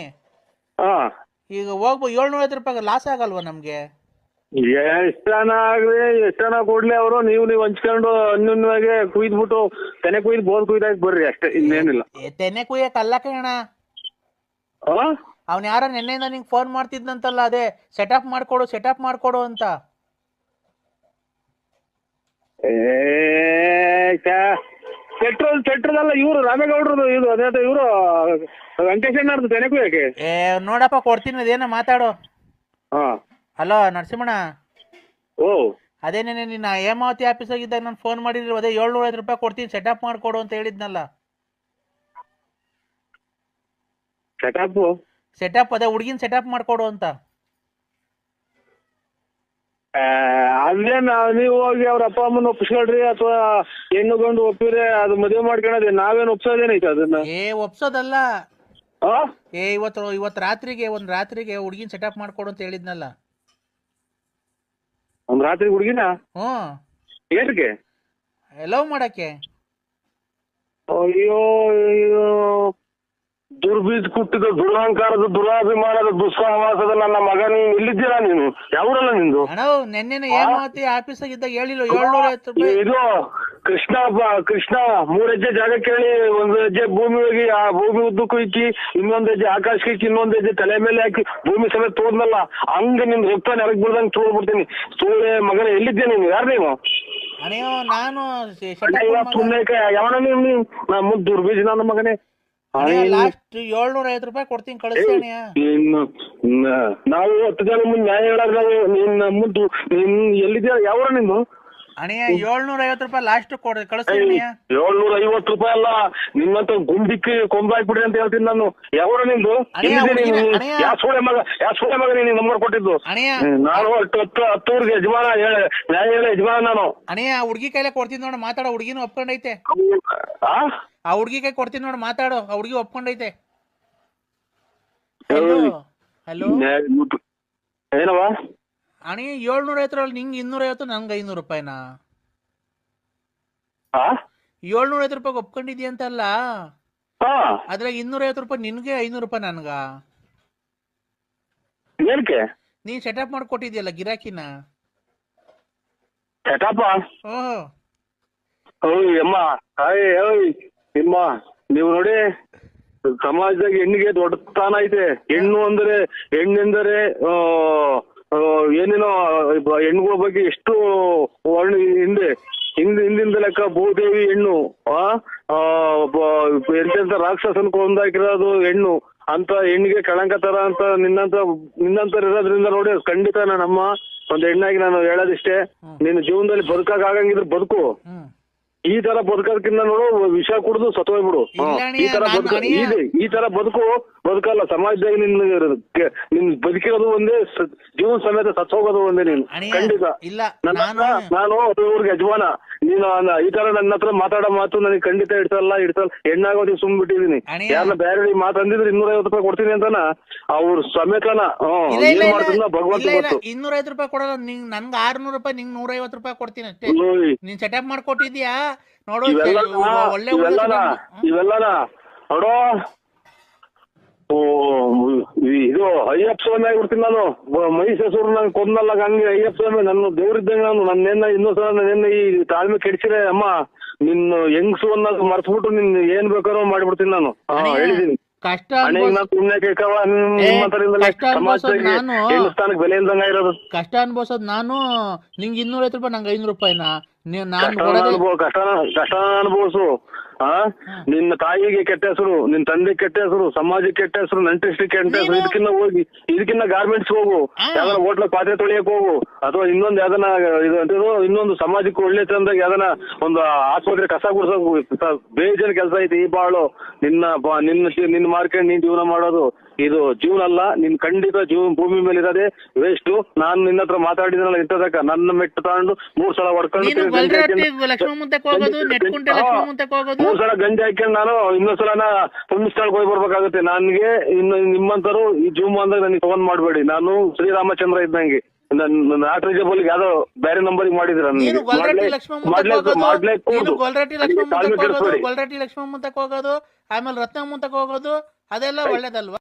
ಈಗ ಹೋಗ್ಬೋದು 750 ರೂಪಾಯಿ ಲಾಸ್ ಆಗಲ್ವಾ ನಮ್ಗೆ? ಎಷ್ಟ್ ಜನ ಆಗ್ಲಿ ಎಷ್ಟ್ ಜನ ಕೊಡ್ಲಿ ಅವರು, ನೀವು ಹಂಚ್ಕೊಂಡು ಅನ್ಯೂನ್ಯವಾಗಿ ಕುಯ್ದ್ಬಿಟ್ಟು ತೆನೆ ಕುಯ್ದು ಬೋನ್ ಕುಯ್ದಾಕಿ ಬರ್ರಿ ಅಷ್ಟೇ, ಇನ್ನೇನಿಲ್ಲ. ತೆನೆ ಕುಯ್ಯಕ್ ಅಲ್ಲ ಕಣ, ಅವ್ನ ಯಾರ ನೆನ್ನೆಯಿಂದ ನಿಂಗೆ ಫೋನ್ ಮಾಡ್ತಿದ್ನಂತಲ್ಲ, ಅದೇ ಸೆಟಪ್ ಮಾಡ್ಕೊಡು ಅಂತ. ಪೆಟ್ರೋಲ್ ಇವ್ರು ರಾಮೇಗೌಡ್ರದು ಇದು ಅದೇ ಇವರು ವೆಂಕಟೇಶಣ್ಣವ್ರದ್ದು ತೆನೆ ಕುಯ್ಯಕ್ಕೆ. ನೋಡಪ್ಪ ಕೊಡ್ತೀನಿ, ಅದೇನ ಮಾತಾಡು. ಹಲೋ ನರಸಿಂಹಣ್ಣ. ಅದೇ ನೆನೆ ನಿನ್ನ ಹೇಮಾವತಿ ಆಫೀಸ್ ಆಗಿದ್ದಾಗ ನಾನು ಫೋನ್ ಮಾಡಿದ್ರು, ಅದೇ 750 ರೂಪಾಯಿ ಕೊಡ್ತೀನಿ ಸೆಟಪ್ ಮಾಡ್ಕೊಡು ಅಂತ ಹೇಳಿದ್ನಲ್ಲ. ಸೆಟಪ್ ಅದೇ ಹುಡುಗಿನ ಸೆಟಪ್ ಮಾಡ್ಕೊಡು ಅಂತ. ಅದೇ ನೀವು ಹೋಗಿ ಅವ್ರ ಅಪ್ಪ ಅಮ್ಮನ ಒಪ್ಪಿಸ್ಕೊಳ್ರಿ, ಅಥವಾ ಹೆಣ್ಣು ಗಂಡು ಒಪ್ಪಿದ್ರೆ ಅದು ಮದುವೆ ಮಾಡ್ಕೊಳೋದೇ. ನಾವೇನು ಒಪ್ಸೋದೇನೈತೆ ಅದನ್ನ? ಒಪ್ಸೋದಲ್ಲ. ಇವತ್ತು ರಾತ್ರಿಗೆ ಹುಡುಗಿನ ಸೆಟಪ್ ಮಾಡ್ಕೊಡು ಅಂತ ಹೇಳಿದ್ನಲ್ಲ. ಒಂದ್ ರಾತ್ರಿ ಹುಡುಗಿನ? ಏಟಕ್ಕೆ? ಲವ್ ಮಾಡಕ್ಕೆ. ಅಯ್ಯೋ ದುರ್ಬೀಜ್ ಕುಟ್ಟಿದ ದುರಹಂಕಾರದ ದುರಾಭಿಮಾನದ ದುಸ್ಸಹವಾಸದ ನನ್ನ ಮಗ, ನೀನು ಇಲ್ಲಿದ್ದೀರಾ? ನೀನು ಯಾವೂರಲ್ಲ ನಿಂದು? ಅಣ್ಣ ನೆನ್ನೆ ಹೇಮಾವತಿ ಆಫೀಸ್ ಆಗಿದ್ದಾಗ ಹೇಳಿಲ್ಲ 750 ರೂಪಾಯಿ. ಇದು ಕೃಷ್ಣ 3 ಹೆಜ್ಜೆ ಜಾಗ ಕೇಳಿ, 1 ಹೆಜ್ಜೆ ಭೂಮಿ ಹೋಗಿ ಆ ಭೂಮಿ ಉದ್ದಕ್ಕೂ ಇಕ್ಕಿ, 1 ಹೆಜ್ಜೆ ಆಕಾಶಕ್ಕೆ ಇಕ್ಕಿ, 1 ಹೆಜ್ಜೆ ತಲೆ ಮೇಲೆ ಹಾಕಿ ಭೂಮಿ ಸಮೇತ ತೋದ್ನಲ್ಲ, ಹಂಗ ನಿನ್ ರಕ್ತ ನೆಲಕ್ ಬಿಡ್ದಂಗ್ ತೋಡ್ಬಿಡ್ತೀನಿ. ಸೂಳೆ ಮಗನ ಎಲ್ಲಿದ್ದೆ ನೀನು? ಯಾರು ನೀನು? ನಾನು ಯಾವನ ನೀನು? ದುರ್ಬೀಜ್ ನನ್ನ ಮಗನೇ. ಲಾಸ್ಟ್ 750 ರೂಪಾಯಿ ಕೊಡ್ತೀನಿ ಕಳಿಸ್ತೀನಿ. ನಾವು 10 ಜನ ಮುಂದೆ ನ್ಯಾಯ ಹೇಳಾಗ ನೀನ್ ಎಲ್ಲಿದ್ಯಾ? ಯಾವ ನಿಂದು? ಅಣ್ಣ 750 ರೂಪಾಯಿ ಲಾಸ್ಟ್ ಕಳಿಸ್ತೀನಿ. 750 ರೂಪಾಯಿ ಅಲ್ಲ, ನಿನ್ನಂತ ಗುಂಡಿಕ್ಕಿ ಕೊಂಬಾಕ್ಬಿಡ್ರಿ ಅಂತ ಹೇಳ್ತೀನಿ ನಾನು. ಯಾವ ನಿಂದು? ಯಾವ ಸೋಳೆ ಮಗ ನೀನು ನಂಬರ್ ಕೊಟ್ಟಿದ್ದು? ನಾನು 10 ಯಜಮಾನ ನ್ಯಾಯ ಹೇಳ ಯಜಮಾನ ನಾನು. ಅಣ್ಣ ಹುಡುಗಿ ಕೈಲೇ ಕೊಡ್ತೀನಿ ನೋಡ, ಮಾತಾಡೋ. ಹುಡುಗಿನೂ ಒಪ್ಕೊಂಡೈತೆ. ಆ ಹುಡುಗಿ ಕೈ ಕೊಡ್ತೀನಿ ನೋಡು, ಮಾತಾಡೋ. ಆ ಹುಡುಗಿ ಒಪ್ಕೊಂಡೈತೆ. ಹಲೋ ಏನವ? ಅಣ್ಣ 750 ನಿಂಗೆ 250, ನಂಗೆ 500 ರೂಪಾಯಿನಾ? 750 ರೂಪಾಯಿ ಒಪ್ಕೊಂಡಿದ್ಯ ಅಂತಲ್ಲ, ಅದ್ರಾಗ 250 ರೂಪಾಯಿ ನಿನ್ಗೆ, 500 ರೂಪಾಯಿ ನನ್ಗ. ನೀನ್ ಸೆಟಪ್ ಮಾಡ್ಕೊಟ್ಟಿದ್ಯಲ್ಲ ಗಿರಾಕಿನ. ನಿಮ್ಮ ನೀವು ನೋಡಿ, ಸಮಾಜದಾಗ ಹೆಣ್ಣಿಗೆ ದೊಡ್ಡ ಸ್ಥಾನ ಐತೆ. ಹೆಣ್ಣೆಂದರೆ ಏನೇನೋ ಹೆಣ್ಗಳ ಬಗ್ಗೆ ಎಷ್ಟು ವರ್ಣ ಹಿಂದೆ ಹಿಂದಿಂದ ಲೆಕ್ಕ ಭೂದೇವಿ ಹೆಣ್ಣು ಎಂತೆಂತ ರಾಕ್ಷಸನ್ ಕೊಂದಾಕಿರೋದು ಹೆಣ್ಣು ಅಂತ ಹೆಣ್ಣಿಗೆ ಕಳಂಕ ತರ ಅಂತ ನಿನ್ನಂತರ ಇರೋದ್ರಿಂದ ನೋಡಿ ಖಂಡಿತ ನಾನಮ್ಮ ಒಂದ್ ಹೆಣ್ಣಾಗಿ ನಾನು ಹೇಳೋದಿಷ್ಟೇ, ನಿನ್ನ ಜೀವನದಲ್ಲಿ ಬದುಕಾಗ ಆಗಂಗಿದ್ರೆ ಬದುಕು. ಈ ತರ ಬದುಕೋದಕ್ಕಿಂತ ನೋಡು ವಿಷ ಕುಡಿದು ಸತ್ತೋಗ್ಬಿಡು. ಈ ತರ ಬದುಕಲ್ಲ. ಸಮಾಜದಾಗ ನಿನ್ ಬದುಕಿರೋದು ಒಂದೇ, ಜೀವನ ಸಮೇತ ಸತ್ತೋಗೋದು ಒಂದೇ. ನೀನು ಖಂಡಿತ ನಾನು ಇವ್ರಿಗೆ ಯಜಮಾನ, ನೀನು ಈ ತರ ನನ್ನ ಹತ್ರ ಮಾತಾಡೋ ಮಾತು ನನಗೆ ಖಂಡಿತ ಇಡ್ಸಲ್ಲ. ಹೆಣ್ಣಾಗೋದಿಗೆ ಸುಮ್ ಬಿಟ್ಟಿದೀನಿ. ಯಾರನ್ನ ಬೇರೆ ಮಾತಂದಿದ್ರೆ 250 ರೂಪಾಯಿ ಕೊಡ್ತೀನಿ ಅಂತಾನ ಅವ್ರ ಸಮೇತನ ಏನ್ ಮಾಡ್ತಿದ್ನ ಭಗವಂತ ಗೊತ್ತು. 250 ರೂಪಾಯಿ ಕೊಡಲ್ಲ, ನನ್ಗೆ 600 ರೂಪಾಯಿ, ನಿಂಗೆ 150 ರೂಪಾಯಿ ಕೊಡ್ತೀನಿ ಅಷ್ಟೇ. ನೀನ್ ಸೆಟಪ್ ಮಾಡ್ಕೊಟ್ಟಿದ್ಯಾ ನೋಡು. ಇವೆಲ್ಲನ ನೋಡೋ, ಇದು ಅಯ್ಯಪ್ಪ ಸ್ವಾಮಿ ಆಗ್ಬಿಡ್ತೀನಿ ನಾನು. ಮಹಿಷಾಸುರ ನಂಗೆ ಕೊಂದಲ್ಲ, ಹಂಗೆ ಅಯ್ಯಪ್ಪ ಸ್ವಾಮಿ ನನ್ನ ದೇವ್ರಿದ್ದಂಗೆ ನಾನು. ನನ್ನೇನ ಇನ್ನೊಂದ್ಸಲ ನನ್ನೇನ ಈ ತಾಳ್ಮೆ ಕೆಡಿಸಿರೆ ಅಮ್ಮ, ನಿನ್ನ ಹೆಂಗ್ಸು ಅನ್ನೋದು ಮರ್ಸ್ಬಿಟ್ಟು ನಿನ್ ಏನ್ ಬೇಕಾದ್ರೂ ಮಾಡ್ಬಿಡ್ತೀನಿ ನಾನು. ಹೇಳಿದೀನಿ. ಕಷ್ಟ ಅನ್ಬೋಸೋದ್ ನಾನು, ನಿಂಗೆ 250 ರೂಪಾಯಿ, ನಂಗೆ 500 ರೂಪಾಯಿನ ಕಷ್ಟ ಅನುಭವಿಸು. ನಿನ್ನ ತಾಯಿಗೆ ಕೆಟ್ಟ ಹೆಸರು, ನಿನ್ ತಂದೆ ಕೆಟ್ಟ ಹೆಸರು, ಸಮಾಜಕ್ಕೆ ಕೆಟ್ಟ ಹೆಸರು, ನಂಟಿಸ್ಟಿಗೆ ಕೆಟ್ಟ ಹೆಸರು. ಇದಕ್ಕಿನ್ನ ಗಾರ್ಮೆಂಟ್ಸ್ ಹೋಗು, ಯಾವ್ದಾರ ಹೋಟ್ಲ ಪಾತ್ರೆ ತೊಳಿಯಕ್ ಹೋಗು, ಅಥವಾ ಇನ್ನೊಂದ್ ಯಾವ್ದನ ಇನ್ನೊಂದು ಸಮಾಜಕ್ಕೆ ಒಳ್ಳೆ ತಂದಾಗ ಯಾವ್ದನ ಒಂದು ಆಸ್ಪತ್ರೆ ಕಸ ಗುಡ್ಸೋಕು. ಬೇಜಾನ್ ಕೆಲಸ ಐತಿ ಈ ಬಾಳು. ನಿನ್ನ ಮಾರ್ಕೆಟ್ ನೀನ್ ಜೀವನ ಮಾಡೋದು ಇದು ಜೀವನ ಅಲ್ಲ. ನಿನ್ ಖಂಡಿತ ಭೂಮಿ ಮೇಲೆ ಇರೋದೇ ವೇಸ್ಟ್. ನಾನು ನಿನ್ನ ಹತ್ರ ಮಾತಾಡಿದ್ರಲ್ಲ ಇಂಥದಕ್ಕ ನನ್ನ ಮೆಟ್ಟು ತಗೊಂಡು 3 ಸಲ ಹೊಡ್ಕೊಂಡು 3 ಸಲ ಗಂಜಿ ಹಾಕೊಂಡು ನಾನು ಇನ್ನೊಂದ್ಸಲ ಪುಣ್ಯಸ್ಥಳಕ್ಕೆ ಹೋಗಿ ಬರ್ಬೇಕಾಗುತ್ತೆ. ನನ್ಗೆ ಇನ್ನು ನಿಮ್ಮಂತರು ಈ ಜೂಮ್ ಅಂದಾಗ ನನಗೆ ಫೋನ್ ಮಾಡ್ಬೇಡಿ. ನಾನು ಶ್ರೀರಾಮಚಂದ್ರ ಇದ್ದಂಗೆ ನಾಟ್ ರೀಚಬಲ್ ಯಾವ್ದೋ ಬೇರೆ ನಂಬರ್ ಮಾಡಿದ್ರ ಗೊಲ್ರಟ್ಟಿ ಲಕ್ಷ್ಮಣ ಮುಂತಕ್ ಹೋಗೋದು, ಆಮೇಲೆ ರತ್ನ ಮುಂತಕ್ ಹೋಗೋದು, ಅದೆಲ್ಲ ಒಳ್ಳೇದಲ್ವಾ?